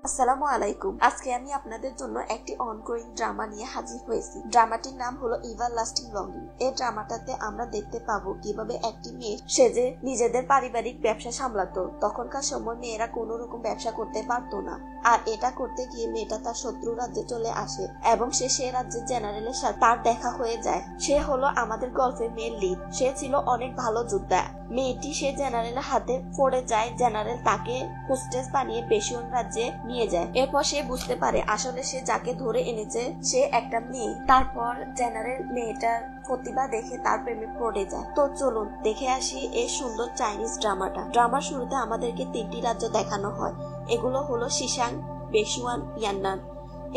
আসসালামু আলাইকুম। আজকে আমি আপনাদের জন্য একটি অনগোয়িং ড্রামা নিয়ে হাজির হয়েছি। ড্রামাটির নাম হলো এভারলাস্টিং লঙ্গিং। এই ড্রামাটাতে আমরা দেখতে পাবো কিভাবে একটি মেয়ে সেজে নিজেদের পারিবারিক ব্যবসা সামলাতো। তখনকার সময় মেয়েরা কোনো রকম ব্যবসা করতে পারতো না, আর এটা করতে গিয়ে মেয়েটা তার শত্রু রাজ্যে চলে আসে এবং সে রাজ্যের জেনারেলের সাথে তার দেখা হয়ে যায়। সে হলো আমাদের গল্পের মেয়ের লিড। সে ছিল অনেক ভালো যোদ্ধা। মেয়েটি সে জেনারেলের হাতে পড়ে যায়। জেনারেল তাকে হোস্টেস বানিয়ে বেশিয়ন রাজ্যে নিয়ে যায়। এরপর সে বুঝতে পারে আসলে সে যাকে ধরে এনেছে সে একটা মেয়ে। তারপর জেনারেল মেয়েটার প্রতিভা দেখে তার প্রেমে পড়ে যায়। তো চলুন দেখে আসি এই সুন্দর চাইনিজ ড্রামাটা। ড্রামার শুরুতে আমাদেরকে 3টি রাজ্য দেখানো হয়। এগুলো হলো শিসাং, বেশুয়ান, ইয়ান্নান।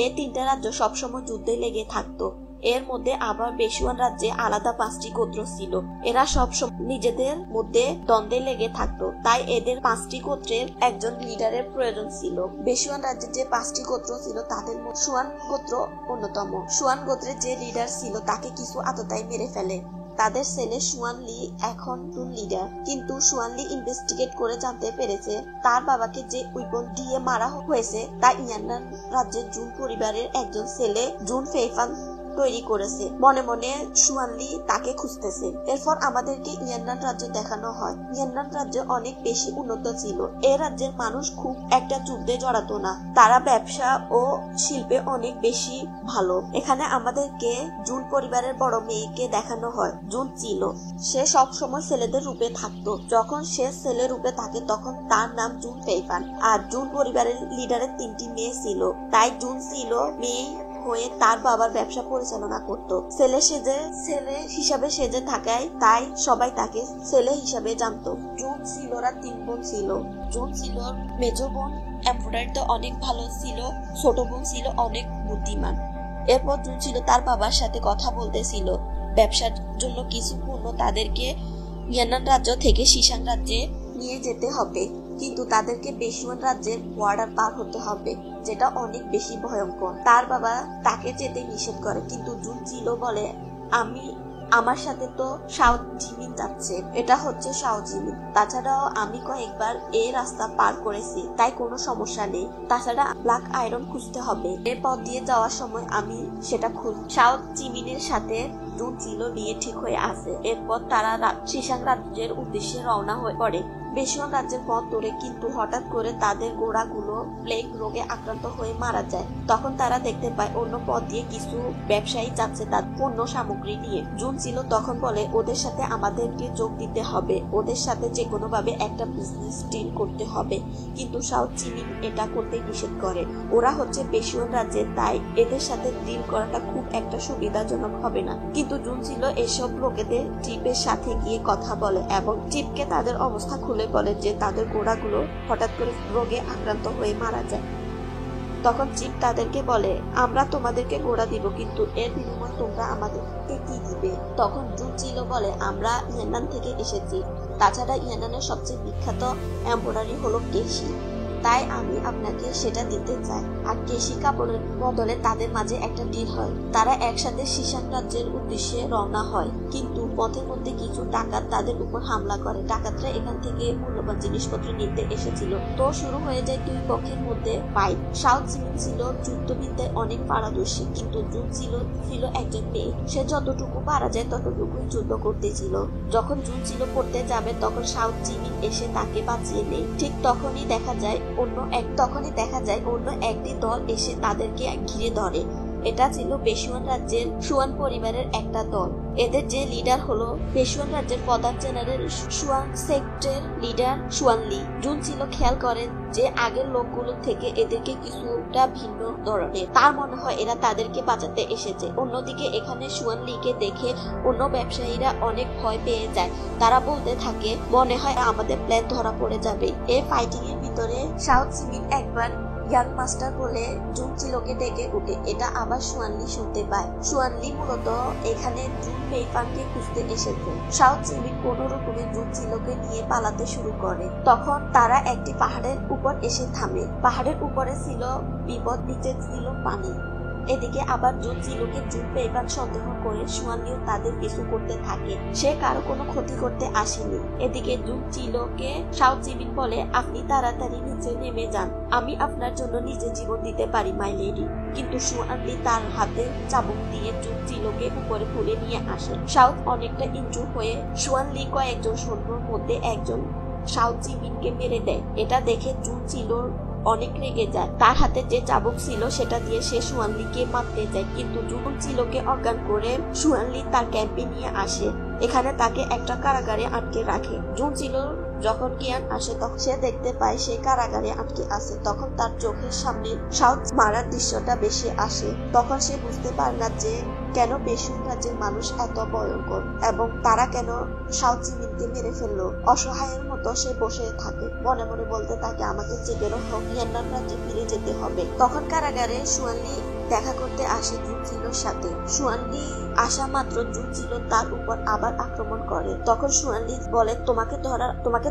এই 3টা রাজ্য সবসময় যুদ্ধে লেগে থাকতো। এর মধ্যে আবার বেশুয়ান রাজ্যে আলাদা 5টি গোত্র ছিল। এরা সবসময় নিজেদের মধ্যে দ্বন্দ্বে লেগে থাকতো, তাই এদের 5টি গোত্রের একজন লিডারের প্রয়োজন ছিল। বেশুয়ান রাজ্যের যে 5টি গোত্র ছিল তাদের মধ্যে শুয়ান গোত্র অন্যতম। শুয়ান গোত্রের যে লিডার ছিল তাকে কিছু আততায়ী মেরে ফেলে। তাদের ছেলে শুয়ান লি এখন লিডার, কিন্তু শুয়ান লি ইনভেস্টিগেট করে জানতে পেরেছে তার বাবাকে যে উইপন দিয়ে মারা হয়েছে তা ইয়ান্নান রাজ্যের জুন পরিবারের একজন ছেলে জুন ফেইফান তৈরি করেছে। মনে মনে শুয়ানলি তাকে খুঁজতেছে। এরপর আমাদেরকে ইয়ান্নান রাজ্য দেখানো হয়। ইয়ান্নান রাজ্য অনেক বেশি উন্নত ছিল। এই রাজ্যের মানুষ খুব একটা যুদ্ধে জড়াতো না। তারা ব্যবসা ও শিল্পে অনেক বেশি ভালো। এখানে আমাদেরকে জুন পরিবারের বড় মেয়েকে দেখানো হয়। জুন ছিল সে সবসময় ছেলেদের রূপে থাকতো। যখন সে ছেলে রূপে থাকে তখন তার নাম জুন ফেইফান। আর জুন পরিবারের লিডারের 3টি মেয়ে ছিল, তাই জুন ছিল মেয়ে হয়ে তার বাবার ব্যবসা পরিচালনা করত। ছেলে হিসাবে সেজে থাকায় তাই সবাই তাকে ছেলে হিসাবে জানতো। জুন সিলোরা 3 বোন ছিল। জুন সিলোর মেজর বোন এমব্রয়ডারিতে অনেক ভালো ছিল, ছোট বোন ছিল অনেক বুদ্ধিমান। এরপর জুন ছিল তার বাবার সাথে কথা বলতেছিল ব্যবসার জন্য কিছু পণ্য তাদেরকে ইয়ান্নান রাজ্য থেকে শিসাং রাজ্যে নিয়ে যেতে হবে, কিন্তু তাদেরকে বেশুয়ান রাজ্যের বর্ডার পার হতে হবে, যেটা অনেক বেশি ভয়ঙ্কর। তার বাবা তাকে যেতে নিষেধ করে, কিন্তু জুন জিলো বলে আমার সাথে তো শাও জিমিন যাচ্ছে, এটা হচ্ছে শাও জিমিন। তাছাড়াও আমি কয়েকবার এই রাস্তা পার করেছি, তাই কোনো সমস্যা নেই। তাছাড়া ব্ল্যাক আয়রন খুঁজতে হবে, এর পথ দিয়ে যাওয়ার সময় আমি সেটা শাও জিমিনের সাথে জুন জিলো বিয়ে ঠিক হয়ে আছে। এরপর তারা শিসাং রাজ্যের উদ্দেশ্যে রওনা হয়ে পড়ে বেশুয়ান রাজ্যের পথ ধরে, কিন্তু হঠাৎ করে তাদের ঘোড়াগুলো প্লেগ রোগে আক্রান্ত হয়ে মারা যায়। তখন তারা দেখতে পায় অন্য পথ দিয়ে কিছু ব্যবসায়ী যাচ্ছে তার পণ্য সামগ্রী নিয়ে। জুন ছিল তখন বলে ওদের সাথে আমাদেরকে যোগ দিতে হবে, ওদের সাথে যে কোনো ভাবে একটা বিজনেস ডিল করতে হবে, কিন্তু শাও জিমিন এটা করতে নিষেধ করে। ওরা হচ্ছে বেশুয়ান রাজ্যের, তাই এদের সাথে ডিল করাটা খুব একটা সুবিধাজনক হবে না। কিন্তু জুন ছিল এসব লোকেদের ট্রিপের সাথে গিয়ে কথা বলে এবং ট্রিপকে তাদের অবস্থা খুলে বলে যে তাদের ঘোড়াগুলো হঠাৎ করে রোগে আক্রান্ত হয়ে মারা যায়। তখন চিপ তাদেরকে বলে আমরা তোমাদেরকে ঘোড়া দিব, কিন্তু এর বিনিময়ে তোমরা আমাদেরকে কি দিবে? তখন জুন ছিল বলে আমরা ইয়ান্নান থেকে এসেছি, তাছাড়া ইয়ান্নানের সবচেয়ে বিখ্যাত এমব্রয়ডারি হলো কেশি, তাই আমি আপনাকে সেটা দিতে চাই। আর কেশি কাপড়ের বদলে তাদের মাঝে একটা ডিল হয়। তারা একসাথে শিসাং রাজ্যের উদ্দেশ্যে রওনা হয়, কিন্তু পথের মধ্যে কিছু ডাকাত তাদের উপর হামলা করে। ডাকাতরা এখান থেকে মূল্যবান জিনিসপত্র নিতে এসেছিল। তো শুরু হয়ে যায় দুই পক্ষের মধ্যে ফাইট। শাও জিমিন ছিল যুদ্ধবিদ্যায় অনেক পারদর্শী, কিন্তু জুন ছিল একজন মেয়ে। সে যতটুকু পারা যায় ততটুকুই যুদ্ধ করতেছিল। যখন জুন ছিল পড়তে যাবে তখন শাও জিমিন এসে তাকে বাঁচিয়ে নেয়। ঠিক তখনই দেখা যায় অন্য একটি দল এসে তাদেরকে ঘিরে ধরে। এটা ছিল বেশুয়ান রাজ্যের শুয়ান পরিবারের একটা দল। এদের যে লিডার হলো বেশুয়ান রাজ্যের প্রধান জেনারেল শুয়ান সেক্টরের লিডার শুয়ান লি। জুন ছিল খেয়াল করেন যে আগের লোকগুলো থেকে এদেরকে কিছুটা ভিন্ন ধরনের। তার মনে হয় এরা তাদেরকে বাঁচাতে এসেছে। অন্যদিকে এখানে শুয়ান লিকে দেখে অন্য ব্যবসায়ীরা অনেক ভয় পেয়ে যায়। তারা বলতে থাকে মনে হয় আমাদের প্ল্যান ধরা পড়ে যাবে। এই ফাইটিং এর ভিতরে শাও জিমিন একবার ইয়াং মাস্টার বলে জুন চিলোকে ডেকে উঠে। এটা আবার শুয়ানলি শুনতে পায়। শুয়ানলি মূলত এখানে জুন ফেইফানকে খুঁজতে এসেছে। শাও জিমিন কোনো রকমে জুন চিলোকে নিয়ে পালাতে শুরু করে। তখন তারা একটি পাহাড়ের উপর এসে থামে। পাহাড়ের উপরে ছিল বিপদ, নিচে ছিল পানি। এদিকে আবার জুন জিলোকে জুন পেইপান সন্দেহ করে সুয়ানলিও তাদের পিছু করতে থাকে। সে কারো কোনো ক্ষতি করতে আসেনি। এদিকে জুন জিলোকে সাউথ জিমিন বলে, আপনি তাড়াতাড়ি নিচে নেমে যান, আমি আপনার জন্য নিজে জীবন দিতে পারি মাই লেডি। কিন্তু সুয়ানলি তার হাতে চাবুক দিয়ে জুন জিলোকে উপরে তুলে নিয়ে আসে। সাউথ অনেকটা ইনজুর হয়ে সুয়ানলি কয়েকজন সৈন্যর মধ্যে একজন সাউথ জিমিনকে মেরে দেয়। এটা দেখে জুন জিলোর অনেক রেগে যায়। তার হাতে যে চাবুক ছিল সেটা দিয়ে সে সুয়ানলিকে মারতে যায়, কিন্তু জুন জিলোকে অজ্ঞান করে সুয়ানলি তার ক্যাম্পে নিয়ে আসে। এখানে তাকে একটা কারাগারে আটকে রাখে। জুন জিলোর যখন জ্ঞান আসে তখন সে দেখতে পায় সেই কারাগারে আটকে আছে। তখন তার চোখের সামনে সাউথ মারার দৃশ্যটা বেশি আসে। তখন সে বুঝতে পারে না যে কেন পেশুন রাজ্যের মানুষ এত ভয়ঙ্কর এবং তারা কেন সাউথ জিমিনকে মেরে ফেললো। অসহায়ের মতো সে বসে থাকে, মনে মনে বলতে থাকে আমাকে যে বেরো হোক, ইয়ান্নান রাজ্যে ফিরে যেতে হবে। তখন কারাগারে সুয়ানলি দেখা করতে আসে জুন জিলোর সাথে। সুয়ানলি আসা মাত্র জুন জিলো তার উপর আবার আক্রমণ করে। তখন সুয়ানলি বলে, তোমাকে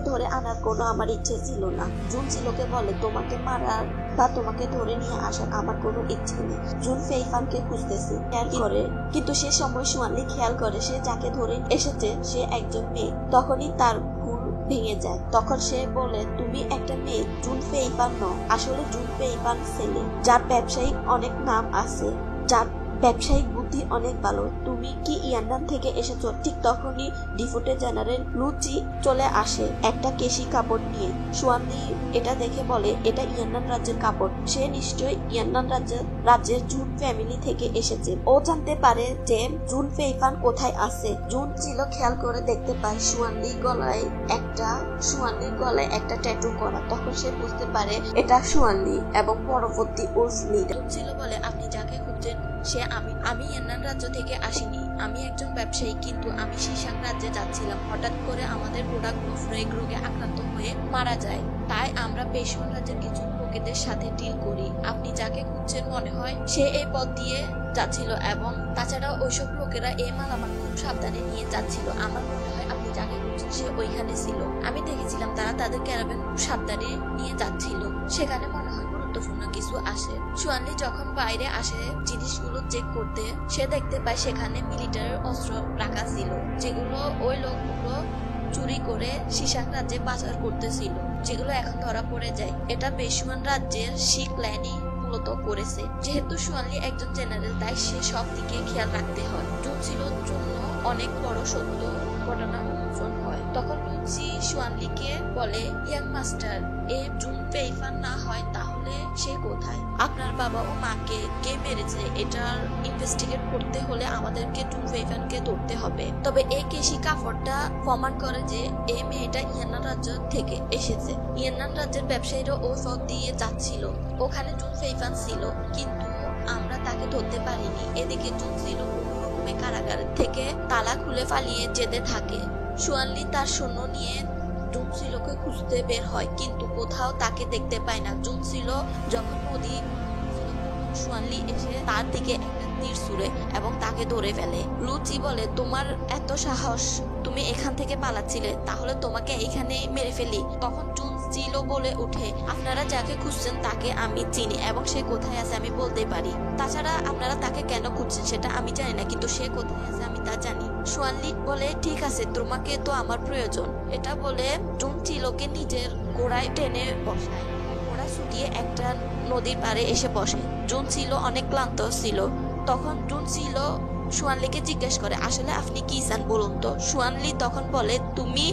ধরে আনার কোনো আমার ইচ্ছে ছিল না। জুন জিলোকে বলে, তোমাকে মারার বা তোমাকে ধরে নিয়ে আসার আমার কোনো ইচ্ছে নেই। জুন ফেইফানকে খুঁজতেছি করে, কিন্তু সে সময় সুয়ানলি খেয়াল করে সে যাকে ধরে এসেছে সে একজন মেয়ে। তখনই তার ভুল ভেঙে যায়। তখন সে বলে, তুমি একটা মেয়ে, জুন ফেইফান নও। আসলে জুন ফেইফান ছেলে, যার ব্যবসায়িক অনেক নাম আছে, যার ব্যবসায়িক বুদ্ধি অনেক ভালো। তুমি কি ইয়ান্নান থেকে এসেছো? ঠিক তখনই ডিপুটি জেনারেল লুচি চলে আসে একটা কেশি কাপড় নিয়ে। সুয়ানলি এটা দেখে বলে, এটা ইয়ান্নান রাজ্যের কাপড়, সে নিশ্চয়ই ইয়ান্নান রাজ্যের জুন ফ্যামিলি থেকে এসেছে। ও জানতে পারে যে জুন ফেইফান কোথায় আছে। জুন জিলো খেয়াল করে দেখতে পায় সুয়ানলির গলায় একটা ট্যাটু করা। তখন সে বুঝতে পারে এটা সুয়ানলি এবং পরবর্তী ওর লিডার। জুন জিলো বলে, আপনি যাকে খুঁজছেন সে আমি ইয়ান্নান রাজ্য থেকে আসিনি, আমি একজন ব্যবসায়ী, কিন্তু আমি শিশাং রাজ্যে যাচ্ছিলাম। হঠাৎ করে আমাদের প্রোডাক্টগুলো ফ্রেগ রোগে আক্রান্ত হয়ে মারা যায়, তাই আমরা পেশোয়ান রাজ্যের কিছু লোকেদের সাথে ডিল করি। আপনি যাকে খুঁজছেন মনে হয় সে এই পথ দিয়ে যাচ্ছিল, এবং তাছাড়া ওইসব লোকেরা এই মালামাল খুব সাবধানে নিয়ে যাচ্ছিল। আমার মনে হয় আপনি যাকে খুঁজছেন সে ওইখানে ছিল। আমি দেখেছিলাম তারা তাদের ক্যারাভ্যান খুব সাবধানে নিয়ে যাচ্ছিল, সেখানে মনে হয় গুরুত্বপূর্ণ কিছু আসে। সুয়ানলি যখন বাইরে আসে জিনিসগুলো চেক করতে, সে দেখতে পায় সেখানে মিলিটারির অস্ত্র রাখা ছিল, যেগুলো ওই লোকগুলো চুরি করে শিশাং রাজ্যে পাচার করতেছিল, যেগুলো এখন ধরা পড়ে যায়। এটা পেশুয়ান রাজ্যের শিখ লাইনই মূলত করেছে। যেহেতু সুয়ানলি একজন জেনারেল, তাই সে সব দিকে খেয়াল রাখতে হয়। জুন জিলোর জন্য অনেক বড় সত্য ঘটনা উন্মোচন হয়। তখন লুচি সুয়ানলিকে বলে, ইয়াং মাস্টার, এ জুন ফেইফান না হয় তাহলে সে কোথায়? আপনার বাবা ও মাকে কে মেরেছে এটার ইনভেস্টিগেট করতে হলে আমাদেরকে জুন ফেইফানকে ধরতে হবে। তবে এই কেশি কাপড়টা প্রমাণ করে যে এই মেয়েটা ইয়ান্নান রাজ্য থেকে এসেছে। ইয়ান্নান রাজ্যের ব্যবসায়ীরা ও পথ দিয়ে যাচ্ছিল, ওখানে জুন ফেইফান ছিল, কিন্তু আমরা তাকে ধরতে পারিনি। এদিকে জুন ছিল কারাগার থেকে তালা খুলে পালিয়ে যেতে থাকে। সুয়ানলি তার সৈন্য নিয়ে জুন জিলোকে খুঁজতে বের হয়, কিন্তু কোথাও তাকে দেখতে পায় না। জুন জিলো যখন নদী সুয়ানলি এসে তার দিকে একটা তীর ছুড়ে এবং তাকে ধরে ফেলে। লুচি বলে, তোমার এত সাহস, তুমি এখান থেকে পালাচ্ছিলে, তাহলে তোমাকে এখানে মেরে ফেলি। তখন জুন জিলো বলে উঠে, আপনারা যাকে খুঁজছেন তাকে আমি চিনি এবং সে কোথায় আছে আমি বলতে পারি। তাছাড়া আপনারা তাকে কেন খুঁজছেন সেটা আমি জানি না, কিন্তু সে কোথায় আছে আমি তা জানি। সুয়ানলি বলে, ঠিক আছে, তোমাকে তো আমার প্রয়োজন। এটা বলে জুন জিলোকে নিজের ঘোড়ায় টেনে বসায়। ঘোড়া ছুটিয়ে একটা নদীর পাড়ে এসে বসে। জুন জিলো অনেক ক্লান্ত ছিল। তখন জুন জিলো সুয়ানলিকে জিজ্ঞেস করে, আসলে আপনি কি চান বলুন তো? সুয়ানলি তখন বলে, তুমি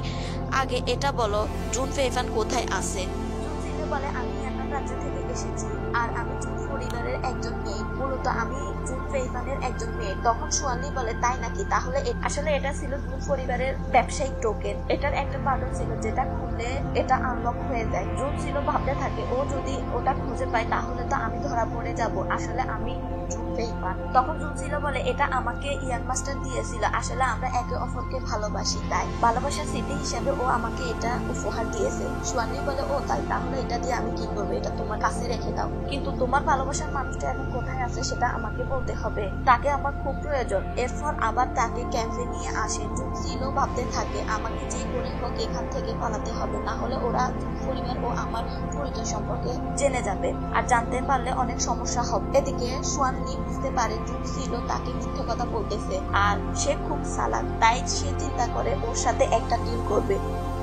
আগে এটা বলো জুন ফেইফান কোথায় আছে। জুন জিলো বলে, আমি ইয়ান্নান রাজ্য থেকে এসেছি আর আমি জুন পরিবারের একজন মেয়ে, মূলত আমি জুন ফেইফানের একজন মেয়ে। তখন সুয়ানলি বলে, তাই নাকি? তাহলে আসলে এটা ছিল জুন পরিবারের ব্যবসায়িক টোকেন। এটার একটা বাটন ছিল যেটা খুললে এটা আনলক হয়ে যায়। জুন ছিল ভাবতে থাকে, ও যদি ওটা খুঁজে পায় তাহলে তো আমি ধরা পড়ে যাব, আসলে আমি জুন ফেইফান। তখন জুন ছিল বলে, এটা আমাকে ইয়াং মাস্টার দিয়েছিল, আসলে আমরা একে অপরকে ভালোবাসি, তাই ভালোবাসার স্মৃতি হিসেবে ও আমাকে এটা উপহার দিয়েছে। সুয়ানলি বলে, ও তাই, তাহলে এটা দিয়ে আমি কি করবো? এটা তোমার কাছে রেখে দাও। দাও, কিন্তু তোমার ভালোবাসার মানুষটা এখন কোথায় আছে সেটা আমাকে বলতে হবে, তাকে আমার খুব প্রয়োজন। এরপর আবার তাকে ক্যাম্পে নিয়ে আসে। জুনজিলো ভাবতে থাকে আমাকে যে করে হোক এখান থেকে পালাতে হবে, না হলে ওরা পরিবার ও আমার পরিচয় সম্পর্কে জেনে যাবে, আর জানতে পারলে অনেক সমস্যা হবে। এদিকে সুয়ানলি বুঝতে পারে জুনজিলো তাকে মিথ্যে কথা বলতেছে আর সে খুব চালাক, তাই সে চিন্তা করে ওর সাথে একটা ডিল করবে।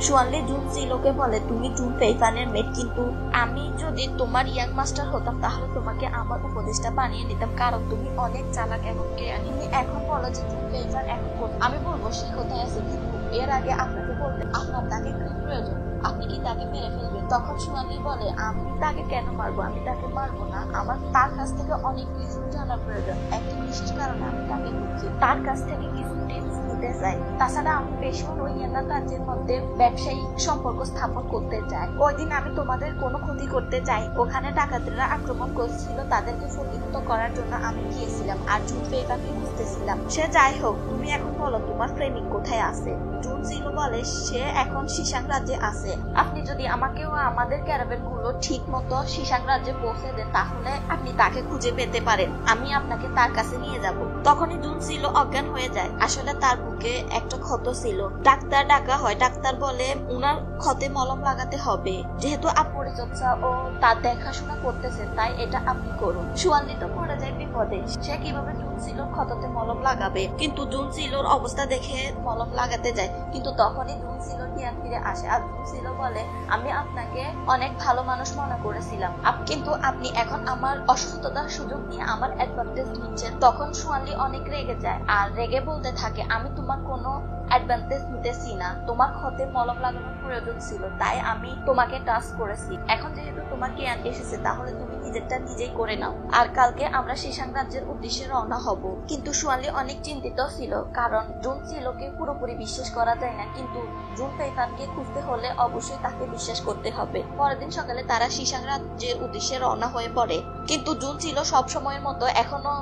সুয়ানলি জুনজিলোকে বলে তুমি জুন ফেইফানের মেট, কিন্তু আমি যদি তোমার ইয়াং মাস্টার হতাম তাহলে তোমাকে আমার উপদেষ্টা বানিয়ে নিতাম, কারণ তুমি অনেক চালাক এবং জ্ঞানী। তুমি এখন বলো যে জুন ফেইফান এখন আমি বলবো সে কোথায় আছে, কিন্তু এর আগে আপনাকে বলতে আপনার তাকে কি প্রয়োজন, আপনি কি তাকে মেরে ফেলবেন? তখন সুয়ানলি বলে আমি তাকে কেন মারবো, আমি তাকে মারবো না, আমার তার কাছ থেকে অনেক কিছু জানার প্রয়োজন, একটি বিশেষ কারণে আমি তাকে খুঁজছি, তার কাছ থেকে কিছু টিপস নিতে চাই। তাছাড়া আমি পেশোয়ার ওই রাজ্যের মধ্যে ব্যবসায়িক সম্পর্ক স্থাপন করতে চাই। ওই দিন আমি তোমাদের কোনো ক্ষতি করতে চাই, ওখানে ডাকাতরা আক্রমণ করছিল, তাদেরকে প্রতিহত করার জন্য আমি গিয়েছিলাম আর জুন ফেইফানকে খুঁজতেছিলাম। সে যাই হোক, তুমি এখন বলো তোমার প্রেমিক কোথায় আছে? জুনজিলো বলে সে এখন শিশাং রাজ্যে আছে। আপনি যদি আমাকে ও আমাদের ক্যারাভেন গুলো ঠিক মতো শিশাং রাজ্যে পৌঁছে দেন তাহলে আপনি তাকে খুঁজে পেতে পারেন, আমি আপনাকে তার কাছে নিয়ে যাব। তখনই জুনজিলো অজ্ঞান হয়ে যায়। আসলে তার বুকে একটা ক্ষত ছিল। ডাক্তার ডাকা হয়, ডাক্তার বলে উনার ক্ষতে মলম লাগাতে হবে, যেহেতু পরিচর্যা ও তার দেখাশোনা করতেছেন তাই এটা আপনি করুন। সুয়ানলি তো পড়ে যায় বিপদে, সে কিভাবে জুনজিলোর ক্ষততে মলম লাগাবে, কিন্তু জুনজিলোর অবস্থা দেখে মলম লাগাতে যায়, কিন্তু তখনই জুনজিলোর জ্ঞান ফিরে আসে আর জুনজিলো বলে আমি আপনাকে অনেক ভালো মানুষ মনে করেছিলাম, কিন্তু আপনি এখন আমার অসুস্থতার সুযোগ নিয়ে আমার অ্যাডভান্টেজ নিচ্ছেন। তখন সুয়ানলি অনেক রেগে যায় আর রেগে বলতে থাকে আমি তোমার কোনো অ্যাডভান্টেজ নিতেছি না, তোমার ক্ষতে মলম লাগানোর প্রয়োজন ছিল তাই আমি তোমাকে টাচ করেছি, এখন যেহেতু তোমার জ্ঞান এসেছে তাহলে তুমি নিজেরটা নিজেই করে নাও, আর কালকে আমরা শিশাং রাজ্যের উদ্দেশ্যে রওনা হব। কিন্তু সুয়ানলি অনেক চিন্তিত ছিল, কারণ জুনজিলোকে পুরোপুরি বিশ্বাস করা যায় না, কিন্তু জুন ফেইফানকে খুঁজতে হলে অবশ্যই তাকে বিশ্বাস করতে হবে। পরের দিন সকালে তারা শিশাং রাজ্যের উদ্দেশ্যে রওনা হয়ে পড়ে, কিন্তু জুনজিলো সব সময়ের মতো এখনো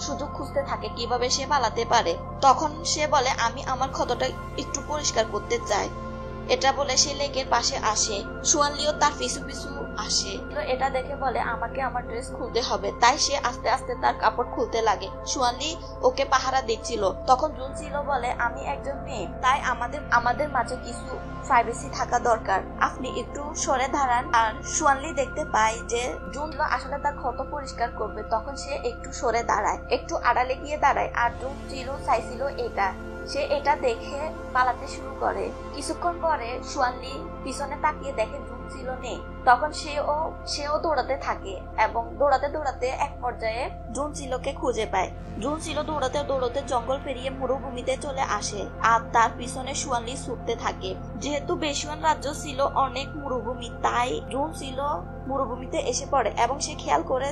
সুযোগ খুঁজতে থাকে কিভাবে সে পালাতে পারে। তখন সে বলে আমি আমার ক্ষতটা একটু পরিষ্কার করতে চাই, এটা বলে সে লেকের পাশে আসে। সুয়ানলিও তার পিছু পিছু আসে, তো এটা দেখে বলে আমাকে আমার ড্রেস খুলতে হবে, তাই সে আস্তে আস্তে তার কাপড় খুলতে লাগে। সুয়ানলি ওকে পাহারা দিচ্ছিল। তখন জুনজিলো বলে আমি একজন মেয়ে, তাই আমাদের মাঝে কিছু প্রাইভেসি থাকা দরকার, আপনি একটু সরে দাঁড়ান। আর সুয়ানলি দেখতে পায় যে জুনজিলো আসলে তার ক্ষত পরিষ্কার করবে, তখন সে একটু সরে দাঁড়ায়, একটু আড়ালে গিয়ে দাঁড়ায়, আর জুনজিলো চাইছিল এটা, সে এটা দেখে পালাতে শুরু করে। কিছুক্ষণ পরে সুয়ানলি পিছনে তাকিয়ে দেখে জুনজিলো নেই, তখন সেও দৌড়াতে থাকে এবং দৌড়াতে দৌড়াতে এক পর্যায়ে জুনজিলোকে খুঁজে পায়। জুনজিলো দৌড়াতে দৌড়াতে জঙ্গল পেরিয়ে মরুভূমিতে চলে আসে আর তার পিছনে সুয়ানলি ছুটতে থাকে। যেহেতু বেশুয়ান রাজ্য ছিল অনেক মরুভূমি, তাই জুনজিলো মরুভূমিতে এসে পড়ে এবং সে খেয়াল করে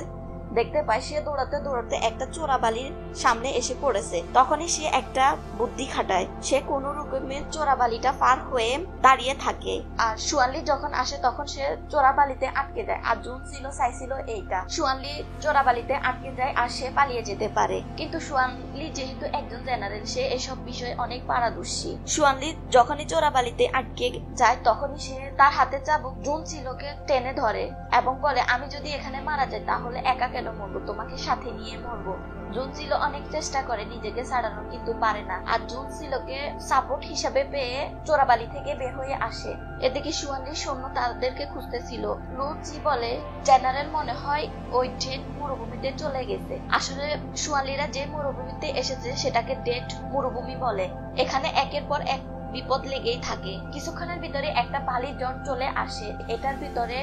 দেখতে পায় সে দৌড়াতে দৌড়াতে একটা চোরাবালির সামনে এসে পড়েছে। তখনই সে একটা বুদ্ধি খাটায়, সে কোনো রকমের চোরাবালিটা পার হয়ে দাঁড়িয়ে থাকে, আর সুয়ানলি যখন আসে তখন সে চোরাবালিতে আটকে যায়। আর জুনজিলো চাইছিল এইটা, সুয়ানলি চোরাবালিতে আটকে যায় আর সে পালিয়ে যেতে পারে, কিন্তু সুয়ানলি যেহেতু একজন জেনারেল সে এসব বিষয়ে অনেক পারদর্শী। সুয়ানলি যখনই চোরাবালিতে আটকে যায় তখনই সে তার হাতে চাবুক জুনজিলোকে টেনে ধরে এবং বলে আমি যদি এখানে মারা যাই তাহলে একা কেন মরবো, তোমাকে সাথে নিয়ে মরবো। জুনজিলো অনেক চেষ্টা করে নিজেকে ছাড়ানো, কিন্তু পারে না, আর জুনজিলোকে সাপোর্ট হিসাবে পেয়ে চোরাবালি থেকে বের হয়ে আসে। এদিকে সুয়ানলির সৈন্য তাদেরকে খুঁজতেছিল। লুচি বলে জেনারেল মনে হয় ওই ডেড মরুভূমিতে চলে গেছে। আসলে সুয়ানলিরা যে মরুভূমিতে এসেছে সেটাকে ডেড মরুভূমি বলে। এখানে একের পর এক বিপদ লেগেই থাকে। কিছুক্ষণের ভিতরে একটা বালির ঝড় চলে আসে, এটার ভিতরে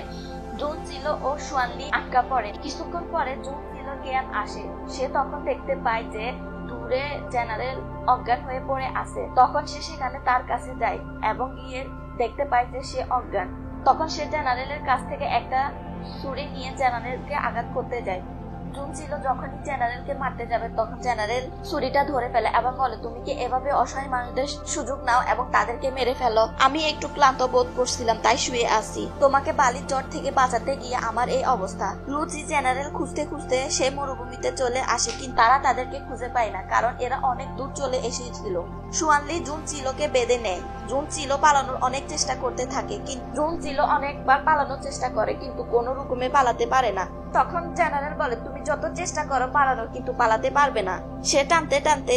জুনজিলো ও সুয়ানলি আটকা পড়ে। কিছুক্ষণ পরে জুনজিলোর জ্ঞান আসে, সে তখন দেখতে পায় যে দূরে জেনারেল অজ্ঞান হয়ে পড়ে আছে। তখন সে সেখানে তার কাছে যায় এবং গিয়ে দেখতে পায় যে সে অজ্ঞান। তখন সে জেনারেলের কাছ থেকে একটা ছুরি নিয়ে জেনারেলকে আঘাত করতে যায়। জুনজিলো যখনই জেনারেলকে মারতে যাবে তখন জেনারেল ছুরিটা ধরে ফেলে এবং বলে তুমি কি এভাবে অসহায় মানুষদের সুযোগ নাও এবং তাদেরকে মেরে ফেলো? আমি একটু ক্লান্ত বোধ করছিলাম তাই শুয়ে আছি, তোমাকে বালির জ্বর থেকে বাঁচাতে গিয়ে আমার এই অবস্থা। লুচি জেনারেল খুঁজতে খুঁজতে সে মরুভূমিতে চলে আসে, কিন্তু তারা তাদেরকে খুঁজে পায় না, কারণ এরা অনেক দূর চলে এসেছিল। সুয়ানলি জুনজিলোকে বেঁধে নেয়। জুনজিলো পালানোর অনেক চেষ্টা করতে থাকে, কিন্তু জুনজিলো অনেকবার পালানোর চেষ্টা করে কিন্তু কোনো রকমে পালাতে পারে না। তখন জেনারেল বলে তুমি যত চেষ্টা করো পালানোর কিন্তু পালাতে পারবে না। সে টানতে টানতে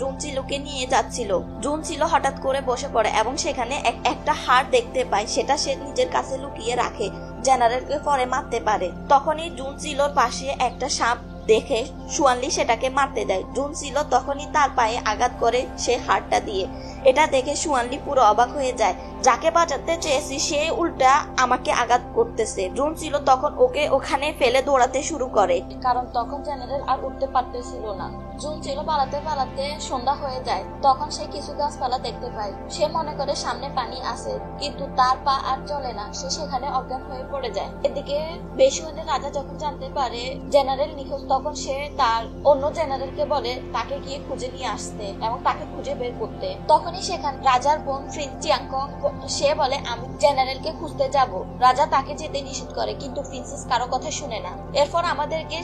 জুনচিলোকে নিয়ে যাচ্ছিল। জুনচিলো হঠাৎ করে বসে পড়ে এবং সেখানে একটা হাড় দেখতে পায়, সেটা সে নিজের কাছে লুকিয়ে রাখে, জেনারেলকে পরে মারতে পারে। তখনই জুনচিলোর পাশে একটা সাপ দেখে সুয়ানলি সেটাকে মারতে দেয়। জুনচিলো তখনই তার পায়ে আঘাত করে সে হাড়টা দিয়ে। এটা দেখে সুয়ানলি পুরো অবাক হয়ে যায়, যাকে বাঁচাতে চেয়েছি সে উল্টা আমাকে আঘাত করতেছে। জুনচিলো তখন ওকে ওখানে ফেলে দৌড়াতে শুরু করে, কারণ তখন জেনারেল আর উঠতে পারতেছিল না। জুনচিলো পালাতে পালাতে সন্ধ্যা হয়ে যায়। তখন সে কিছু গাছপালা দেখতে পায়। সে মনে করে সামনে পানি আছে, কিন্তু তার পা আর চলে না, সে সেখানে অজ্ঞান হয়ে পড়ে যায়। এদিকে বেশুয়ানের রাজা যখন জানতে পারে জেনারেল নিখোঁজ, তখন সে তার অন্য জেনারেলকে বলে তাকে গিয়ে খুঁজে নিয়ে আসতে এবং তাকে খুঁজে বের করতে। তখনই সেখানে রাজার বোন প্রিন্স চিয়াংকং সে বলে আমি জেনারেলকে খুঁজতে যাব। রাজা তাকে যেতে নিষেধ করে, কিন্তু প্রিন্সেস কারো কথা শুনে না। এরপর আমাদেরকে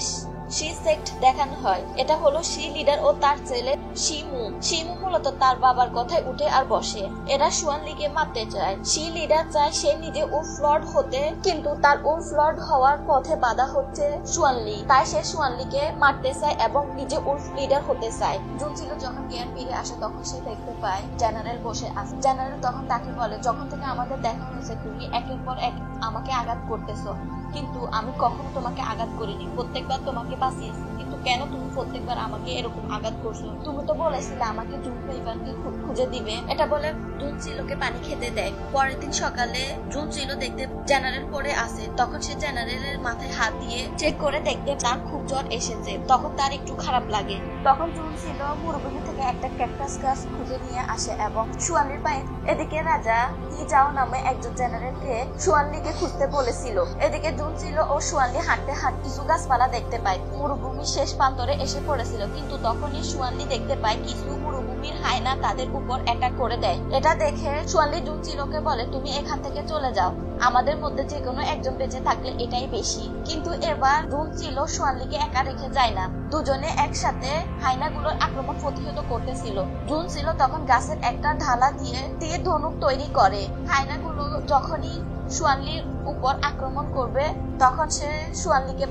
শি সেক্ট দেখানো হয়। এটা হলো শি লিডার ও তার ছেলে শিমু। শিমু মূলত তার বাবার কথায় উঠে আর বসে। এরা সুয়ানলিকে মারতে চায়। শি লিডার চায় সে নিজে উলফ লর্ড হতে, কিন্তু তার উলফ লর্ড হওয়ার পথে বাধা হচ্ছে সুয়ানলি, তাই সে সুয়ানলিকে মারতে চায় এবং নিজে উলফ লিডার হতে চায়। জুনচিলো যখন জ্ঞান ফিরে আসে তখন সে দেখতে পায় জেনারেল বসে আছে। জেনারেল তখন তাকে বলে যখন থেকে আমাদের দেখা হয়েছে তুমি একের পর এক আমাকে আঘাত করতেছো, কিন্তু আমি কখনো তোমাকে আঘাত করিনি। প্রত্যেকবার তোমাকে বাঁচিয়েছি, কিন্তু কেন তুমি প্রত্যেকবার আমাকে এরকম আঘাত করছো? তুমি তো বলেছিলে আমাকে জুনপেইবারকে খুঁজে দিবে। এটা বলে জুনচিলোকে পানি খেতে দেয়। পরের দিন সকালে জুনচিলো দেখতে জেনারেল পড়ে আছে। তখন সে জেনারেলের মাথায় হাত দিয়ে চেক করে দেখতে তার খুব জ্বর এসেছে। তখন তার একটু খারাপ লাগে। তখন জুনচিলো মরুভূমি থেকে একটা ক্যাকটাস গাছ খুঁজে নিয়ে আসে এবং সুয়ানলির পায়ে। এদিকে রাজা হিজাও নামে একজন জেনারেলকে সুয়ানলিকে খুঁজতে বলেছিল। এদিকে জুনচিলো ও সুয়ানলি হাঁটতে হাঁটতে কিছু গাছপালা দেখতে পায়। মরুভূমির শেষ প্রান্তরে এসে পড়েছিল, কিন্তু তখনই সুয়ানলি দেখতে পায় কিছু মরুভূমির হায়না তাদের উপর অ্যাটাক করে দেয়। এটা দেখে সুয়ানলি জুনচিলোকে বলে তুমি এখান থেকে চলে যাও, আমাদের মধ্যে যে কোনো একজন বেঁচে থাকলে এটাই বেশি। কিন্তু এবার জুনচিলো সুয়ানলিকে একা রেখে যায় না, দুজনে একসাথে হায়নাগুলোর আক্রমণ প্রতিহত করতেছিল। জুনচিলো তখন গাছের একটা ঢালা দিয়ে তীর ধনুক তৈরি করে। হায়নাগুলো যখনই সুয়ানলির উপর আক্রমণ করবে তখন সে সুয়ানলিকে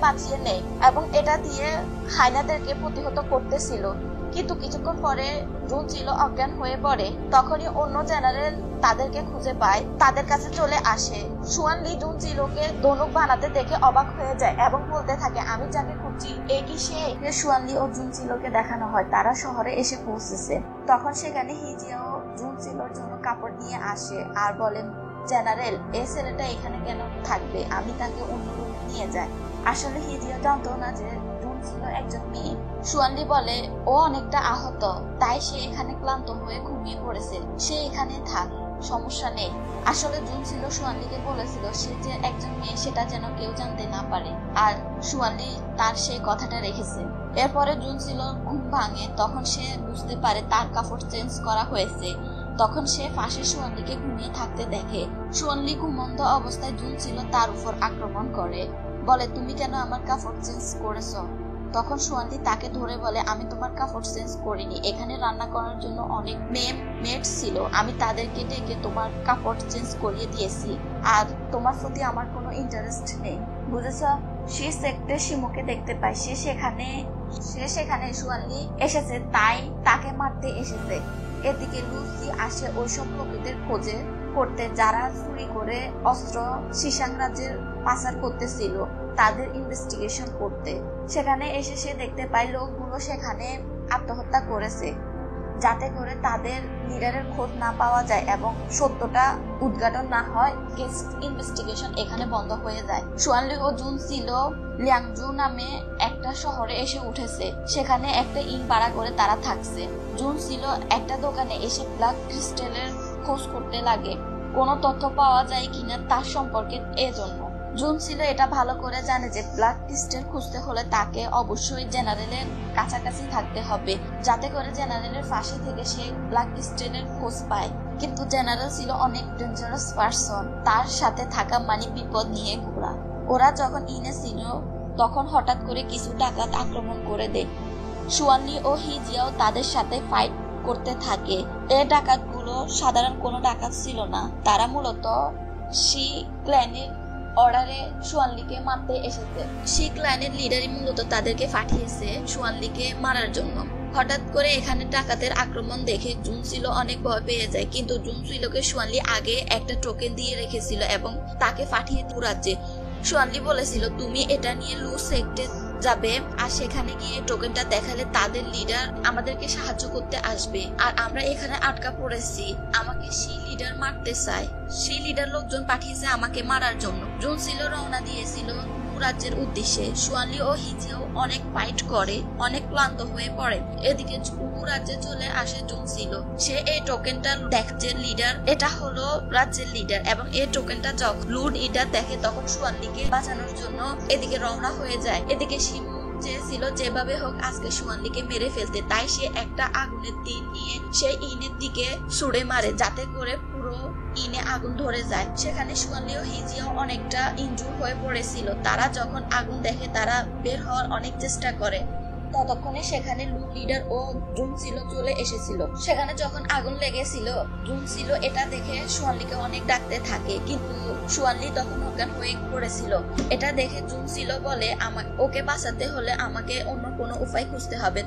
বাঁচিয়ে নেয় এবং এটা দিয়ে হায়নাদেরকে প্রতিহত করতেছিল। কিন্তু কিছুক্ষণ পরে জুনচিলো অজ্ঞান হয়ে পড়ে। তখনই অন্য জেনারেল তাদেরকে খুঁজে পায়, তাদের কাছে চলে আসে। সুয়ানলি জুনচিলোকে ধনুক বানাতে দেখে অবাক হয়ে যায় এবং বলতে থাকে আমি যাকে খুঁজছি এ কি সে? সুয়ানলি ও জুনচিলোকে দেখানো হয় তারা শহরে এসে পৌঁছেছে। তখন সেখানে হিজিও জুনচিলোর জন্য কাপড় নিয়ে আসে আর বলেন জেনারেল এই ছেলেটা এখানে কেন থাকবে, আমি তাকে অন্য রুমে নিয়ে যাই। আসলে হিজিও জানতো না যে জুনচিলো একজন মেয়ে। সুয়ানলি বলে ও অনেকটা আহত, তাই সে এখানে ক্লান্ত হয়ে ঘুমিয়ে পড়েছে, সে এখানে থাক, সমস্যা নেই। আসলে জুনচিলো সুয়ানলিকে বলেছিল সে যে একজন মেয়ে সেটা যেন কেউ জানতে না পারে, আর সুয়ানলি তার সেই কথাটা রেখেছে। এরপরে জুনচিলো ঘুম ভাঙে। তখন সে বুঝতে পারে তার কাপড় চেঞ্জ করা হয়েছে। তখন সে পাশে সুয়ানলিকে ঘুমিয়ে থাকতে দেখে। সুয়ানলি ঘুমন্ত অবস্থায় জুনচিলো তার উপর আক্রমণ করে, বলে তুমি কেন আমার কাপড় চেঞ্জ করেছো? তখন সুয়ানলি তাকে ধরে বলে আমি তোমার কাপড় চেঞ্জ করিনি, এখানে রান্না করার জন্য অনেক মেড ছিল, আমি তাদেরকে ডেকে তোমার কাপড় চেঞ্জ করিয়ে দিয়েছি, আর তোমার প্রতি আমার কোনো ইন্টারেস্ট নেই, বুঝেছ? সে সেক্টে শিমুকে দেখতে পায়, সে সেখানে সুয়ানলি এসেছে তাই তাকে মারতে এসেছে। এদিকে লুসি আসে ওইসব লোকেদের খোঁজে করতে যারা চুরি করে অস্ত্র শিশাং রাজ্যের পাচার করতেছিল, তাদের ইনভেস্টিগেশন করতে। সেখানে এসে সে দেখতে পায় লোকগুলো সেখানে আত্মহত্যা করেছে, যাতে করে তাদের লিডারের খোঁজ না পাওয়া যায় এবং সত্যটা উদ্ঘাটন না হয়। কেস ইনভেস্টিগেশন এখানে বন্ধ হয়ে যায়। সুয়ানলি ও জুনচিলো লিয়াংজু নামে একটা শহরে এসে উঠেছে। সেখানে একটা ইন ভাড়া করে তারা থাকছে। জুনচিলো একটা দোকানে এসে ব্ল্যাক ক্রিস্টালের খোঁজ করতে লাগে, কোনো তথ্য পাওয়া যায় কিনা তার সম্পর্কে। এজন্য জুনচিলো এটা ভালো করে জানে যে ব্ল্যাক ক্রিস্টাল খুঁজতে হলে তাকে অবশ্যই জেনারেলের কাছাকাছি থাকতে হবে, যাতে করে জেনারেলের পাশে থেকে সে ব্ল্যাক ক্রিস্টালের খোঁজ পায়। কিন্তু জেনারেল ছিল অনেক ডেঞ্জারাস পারসন, তার সাথে থাকা মানে বিপদ নিয়ে ঘোরা। ওরা যখন ইনে ছিল তখন হঠাৎ করে কিছু ডাকাত আক্রমণ করে দেয়। সুয়ানলি ও হিজিয়াও তাদের সাথে ফাইট করতে থাকে। এই ডাকাতগুলো সাধারণ কোনো ডাকাত ছিল না, তারা মূলত শি ক্ল্যানের অর্ডারে সুয়ানলিকে মারতে এসেছে। শি ক্লানের লিডারই মূলত তাদেরকে পাঠিয়েছে সুয়ানলিকে মারার জন্য। হঠাৎ করে এখানে ডাকাতের আক্রমণ দেখে জুনসিলো অনেক ভয় পেয়ে যায়, কিন্তু জুনসিলোকে সুয়ানলি আগে একটা টোকেন দিয়ে রেখেছিল এবং তাকে পাঠিয়ে রাজ্যে। সুয়ানলি বলেছিল তুমি এটা নিয়ে লু সেক্টে যাবে আর সেখানে গিয়ে টোকেনটা দেখালে তাদের লিডার আমাদেরকে সাহায্য করতে আসবে, আর আমরা এখানে আটকা পড়েছি, আমাকে সেই লিডার মারতে চায়। সেই লিডার লোকজন পাঠিয়েছে আমাকে মারার জন্য। জুনসিলো রওনা দিয়েছিল রাজ্যের উদ্দেশ্যে। সুয়ানলি ও হিজিও অনেক ফাইট করে, অনেক ক্লান্ত হয়ে পড়ে। এদিকে রাজ্যে চলে আসে জুনসিলো। সে এই টোকেনটা দেখছে লিডার, এটা হলো রাজ্যের লিডার, এবং এই টোকেনটা যখন লু লিডার দেখে তখন সুয়ানলিকে বাঁচানোর জন্য এদিকে রওনা হয়ে যায়। এদিকে শিমু চেয়েছিল যেভাবে হোক আজকে সুয়ানলিকে মেরে ফেলতে, তাই সে একটা আগুনের তীর নিয়ে সে ইনের দিকে ছুড়ে মারে যাতে করে পুরো ইনে আগুন ধরে যায়। সেখানে সুয়ানলি ও হিজিও অনেকটা ইনজুর হয়ে পড়েছিল। তারা যখন আগুন দেখে তারা বের হওয়ার অনেক চেষ্টা করে। ততক্ষণে সেখানে লু লিডার ও জুনসিলো চলে এসেছিল। সেখানে যখন আগুন লেগেছিল জুনসিলো এটা দেখে সুয়ানলিকে অনেক ডাকতে থাকে, কিন্তু সুয়ানলি তখন অজ্ঞান হয়ে পড়েছিল। এটা দেখে জুনসিলো বলে ওকে বাঁচাতে হলে আমাকে অন্য কোনো উপায় খুঁজতে হবে।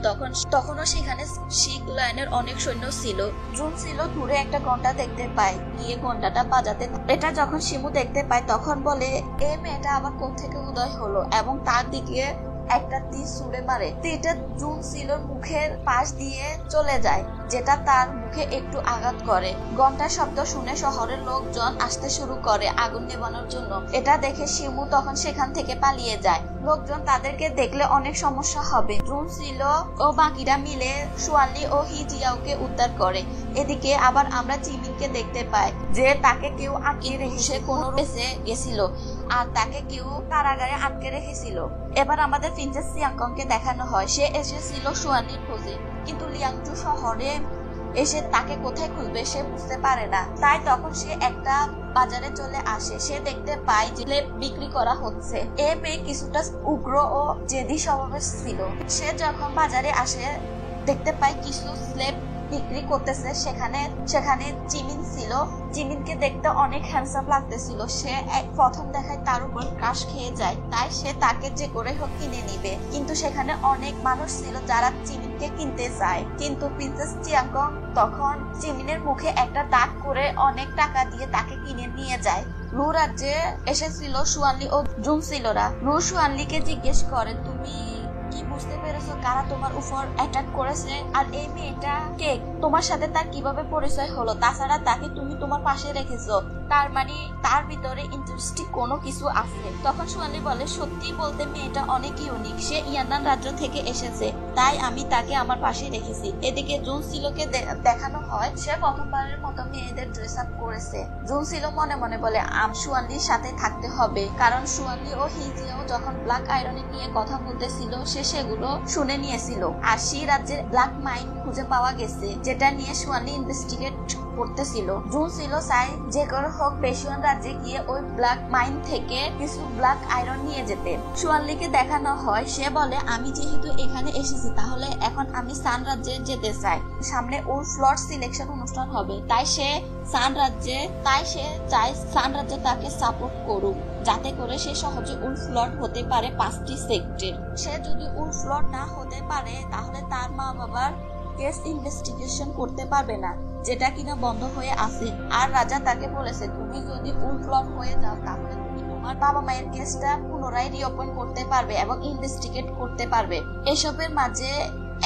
তখনও সেখানে শিখ লাইনের অনেক সৈন্য ছিল। জুনসিলো দূরে একটা ঘন্টা দেখতে পায়, গিয়ে ঘন্টাটা বাজাতে। এটা যখন শিমু দেখতে পায় তখন বলে এ মেয়েটা আবার কোত্থেকে উদয় হলো, এবং তার দিকে একটা তীর ছুঁড়ে মারে। তীরটা জুনসিলোর মুখের পাশ দিয়ে চলে যায়, যেটা তার মুখে একটু আঘাত করে। ঘন্টার শব্দ শুনে শহরের লোকজন আসতে শুরু করে আগুন নেভানোর জন্য। এটা দেখে শিমু তখন সেখান থেকে পালিয়ে যায়। লোকজন তাদেরকে দেখলে অনেক সমস্যা হবে। জুনসিলো ও বাকিরা মিলে সুয়ানলি ও হিজিয়াওকে উদ্ধার করে। এদিকে আবার আমরা জিমিনকে দেখতে পাই যে তাকে কেউ আটকে রেখে কোনো বেঁচে গেছিল, আর তাকে কেউ কারাগারে আটকে রেখেছিল। এবার আমাদের প্রিন্সেস লিয়াংকংকে দেখানো হয়। সে এসেছিল সুয়ানলির খোঁজে, কিন্তু লিয়াংজু শহরে এসে তাকে কোথায় খুঁজবে সে বুঝতে পারে না। তাই তখন সে একটা বাজারে চলে আসে। সে দেখতে পায় যে স্লেভ বিক্রি করা হচ্ছে। এ মেয়ে কিছুটা উগ্র ও জেদি স্বভাবের ছিল। সে যখন বাজারে আসে দেখতে পায় কিছু স্লেভ বিক্রি করতেছে। সেখানে জিমিন ছিল। জিমিনকে দেখতে অনেক হ্যান্ডসাম লাগতেছিল। সে প্রথম দেখায় তার উপর ক্রাশ খেয়ে যায়, তাই সে তাকে যে করে হোক কিনে নিবে। কিন্তু সেখানে অনেক মানুষ ছিল যারা জিমিনকে কিনতে চায়, কিন্তু প্রিন্সেস চিয়াংকং তখন জিমিনের মুখে একটা দাগ করে অনেক টাকা দিয়ে তাকে কিনে নিয়ে যায়। লু রাজ্যে এসেছিল সুয়ানলি ও জুনসিলোরা। লু সুয়ানলিকে জিজ্ঞেস করে তুমি কি বুঝতে পেরেছো কারা তোমার উপর অ্যাটাক করেছে, আর এই মেয়েটা কে, তোমার সাথে তার কিভাবে পরিচয় হলো, তাছাড়া তাকে তুমি তোমার পাশে রেখেছো, তার মানে তার ভিতরে ইন্টারেস্টিং কোনো কিছু আছে। তখন সুয়ানলি বলে সত্যি বলতে মেয়েটা অনেক ইউনিক, সে ইয়ানান রাজ্য থেকে এসেছে, তাই আমি তাকে আমার পাশে রেখেছি। এদিকে জুনসিলোকে দেখানো হয় সে প্রথমবারের মতো মেয়েদের ড্রেস আপ করেছে। জুনসিলো মনে মনে বলে সুয়ানলির সাথে থাকতে হবে, কারণ সুয়ানলি ও হিজিও যখন ব্ল্যাক আয়রন নিয়ে কথা বলতেছিল সে সেগুলো শুনে নিয়েছিল। আর সেই রাজ্যের ব্ল্যাক মাইন খুঁজে পাওয়া গেছে, যেটা নিয়ে সুয়ানলি ইনভেস্টিগেট করতেছিল। জুনসিলো চাই যে করে হোক পেশিয়ান রাজ্যে গিয়ে ওই ব্ল্যাক মাইন থেকে কিছু ব্ল্যাক আয়রন নিয়ে যেতে। সুয়ানলিকে দেখানো হয় সে বলে আমি যেহেতু এখানে এসেছি তাহলে এখন আমি সান রাজ্যে যেতে চাই। সামনে ওর ফ্লট সিলেকশন অনুষ্ঠান হবে, তাই সে চায় সান রাজ্যে তাকে সাপোর্ট করুক, যাতে করে সে সহজে উল ফ্লট হতে পারে 5টি সেক্টর। সে যদি উল ফ্লট না হতে পারে তাহলে তার মা বাবার কেস ইনভেস্টিগেশন করতে পারবে না, যেটা কিনা বন্ধ হয়ে আছে। আর রাজা তাকে বলেছে তুমি যদি উল ফ্লট হয়ে যাও তাহলে তুমি তোমার বাবা মায়ের কেসটা পুনরায় রিওপেন করতে পারবে এবং ইনভেস্টিগেট করতে পারবে। এসবের মাঝে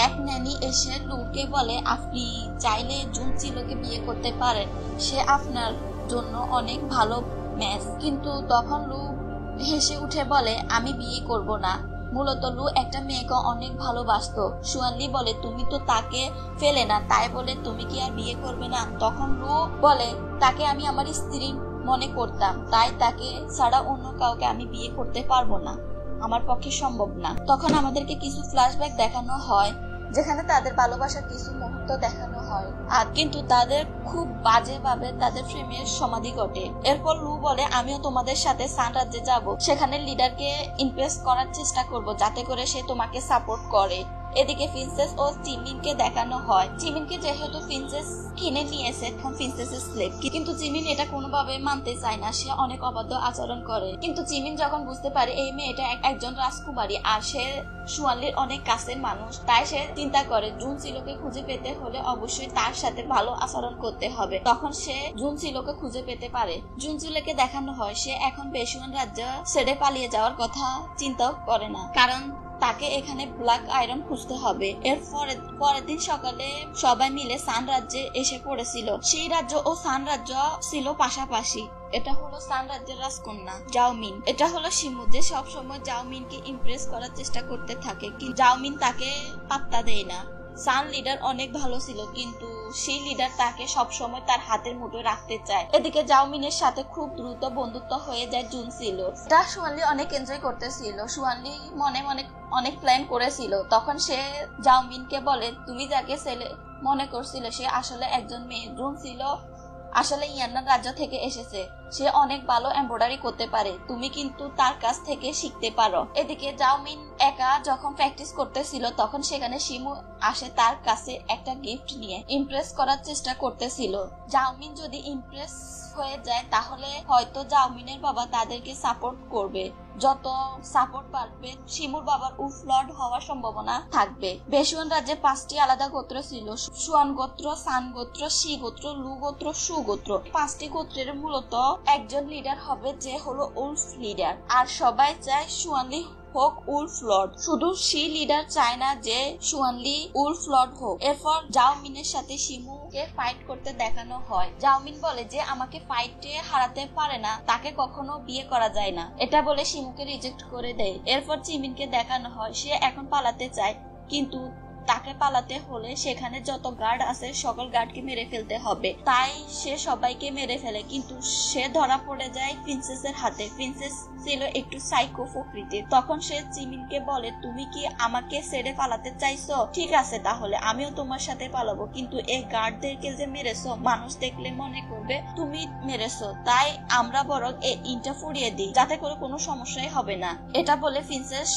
এক ন্যানি এসে লুকে বলে আপনি চাইলে জুনসিলোকে বিয়ে করতে পারেন, সে আপনার জন্য অনেক ভালো ম্যাচ। কিন্তু তখন লু হেসে উঠে বলে আমি বিয়ে করব না। মূলত লু একটা মেয়েকে অনেক ভালোবাসতো। সুয়ানলি বলে তুমি তো তাকে ফেলে না, তাই বলে তুমি কি আর বিয়ে করবে না? তখন লু বলে তাকে আমি আমার স্ত্রী মনে করতাম, তাই তাকে ছাড়া অন্য কাউকে আমি বিয়ে করতে পারবো না, আমার পক্ষে সম্ভব না। তখন আমাদেরকে কিছু ফ্ল্যাশব্যাক দেখানো হয় যেখানে তাদের ভালোবাসার কিছু মুহূর্ত দেখানো হয়, আর কিন্তু তাদের খুব বাজেভাবে তাদের প্রেমের সমাধি ঘটে। এরপর লু বলে আমিও তোমাদের সাথে সান রাজ্যে যাব, সেখানে লিডারকে ইমপ্রেস করার চেষ্টা করব যাতে করে সে তোমাকে সাপোর্ট করে। এদিকে প্রিন্সেস ও জিমিনকে দেখানো হয়। জিমিনকে যেহেতু প্রিন্সেস কিনে নিয়েছে, এখন প্রিন্সেসের স্লেভ, কিন্তু জিমিন এটা কোনোভাবে মানতে চায় না, সে অনেক অবাধ্য আচরণ করে। কিন্তু জিমিন যখন বুঝতে পারে এই মেয়েটা একজন রাজকুমারী আর সে সুয়ানলির অনেক কাছের মানুষ, তাই সে চিন্তা করে জুনসিলোকে খুঁজে পেতে হলে অবশ্যই তার সাথে ভালো আচরণ করতে হবে। তখন সে জুনসিলোকে খুঁজে পেতে পারে। জুনসিলোকে দেখানো হয় সে এখন বেসুয়ান রাজ্য ছেড়ে পালিয়ে যাওয়ার কথা চিন্তাও করে না, কারণ তাকে এখানে ব্ল্যাক আয়রন খুঁজতে হবে। এর পরের দিন সকালে সবাই মিলে সান রাজ্যে এসে পড়েছিল। সেই রাজ্য ও সান রাজ্য ছিল পাশাপাশি। এটা হলো সান রাজ্যের রাজকন্যা জাওমিন। এটা হলো শিমু, যে সবসময় জাওমিনকে ইমপ্রেস করার চেষ্টা করতে থাকে, কিন্তু জাওমিন তাকে পাত্তা দেয় না। সান লিডার অনেক ভালো ছিল, কিন্তু সেই লিডার তাকে সবসময় তার হাতের মুঠোয় রাখতে চায়। এদিকে জাওমিনের সাথে খুব দ্রুত বন্ধুত্ব হয়ে যায় জুনসিলোর। যা সুয়ানলি অনেক এনজয় করতেছিল। সুয়ানলি মনে মনে অনেক প্ল্যান করেছিল। তখন সে জাওমিনকে বলে, তুমি যাকে ছেলে মনে করছিল সে আসলে একজন মেয়ে। জুনসিলো আসলে ইয়ান্নান রাজ্য থেকে এসেছে, সে অনেক ভালো এমব্রয়ডারি করতে পারে, তুমি কিন্তু তার কাছ থেকে শিখতে পারো। এদিকে জাওমিন একা যখন প্র্যাকটিস করতেছিল তখন সেখানে শিমু আসে তার কাছে একটা গিফট নিয়ে। ইমপ্রেস করার চেষ্টা করতেছিল। জাওমিন যদি ইমপ্রেস হয়ে যায় তাহলে হয়তো জাওমিনের বাবা তাদেরকে সাপোর্ট করবে। যত সাপোর্ট পাবে শিমুর বাবার উফলর্ড হওয়ার সম্ভাবনা থাকবে। বেসুয়ান রাজ্যে 5টি আলাদা গোত্র ছিল, সুয়ান গোত্র, সান গোত্র, শি গোত্র, লু গোত্র, সু গোত্র। 5টি গোত্রের মূলত একজন লিডার হবে যে হলো উলফ লিডার, আর সবাই চায় সুয়ানলি হোক উলফ লর্ড। শুধু শি লিডার চায় না যে সুয়ানলি উলফ লর্ড হোক। এরপর জাওমিনের সাথে শিমুকে ফাইট করতে দেখানো হয়। জাওমিন বলে যে আমাকে ফাইটে হারাতে পারে না তাকে কখনো বিয়ে করা যায় না, এটা বলে শিমুকে রিজেক্ট করে দেয়। এরপর জিমিনকে দেখানো হয় সে এখন পালাতে চায়, কিন্তু তাকে পালাতে হলে সেখানে যত গার্ড আছে সকল গার্ডকে মেরে ফেলতে হবে। তাই সে সবাইকে মেরে ফেলে, কিন্তু সে ধরা পড়ে যায় প্রিন্সেসের হাতে। প্রিন্সেস ছিল একটু সাইকো প্রকৃতির। তখন সে জিমিনকে বলে, তুমি কি আমাকে ছেড়ে পালাতে চাইছো? ঠিক আছে, তাহলে আমিও তোমার সাথে পালাবো, কিন্তু এই গার্ডদেরকে যে মেরেছো মানুষ দেখলে মনে করবে তুমি মেরেছো, তাই আমরা বরং এই ইনটা ফুরিয়ে দিই, যাতে করে কোনো সমস্যাই হবে না। এটা বলে প্রিন্সেস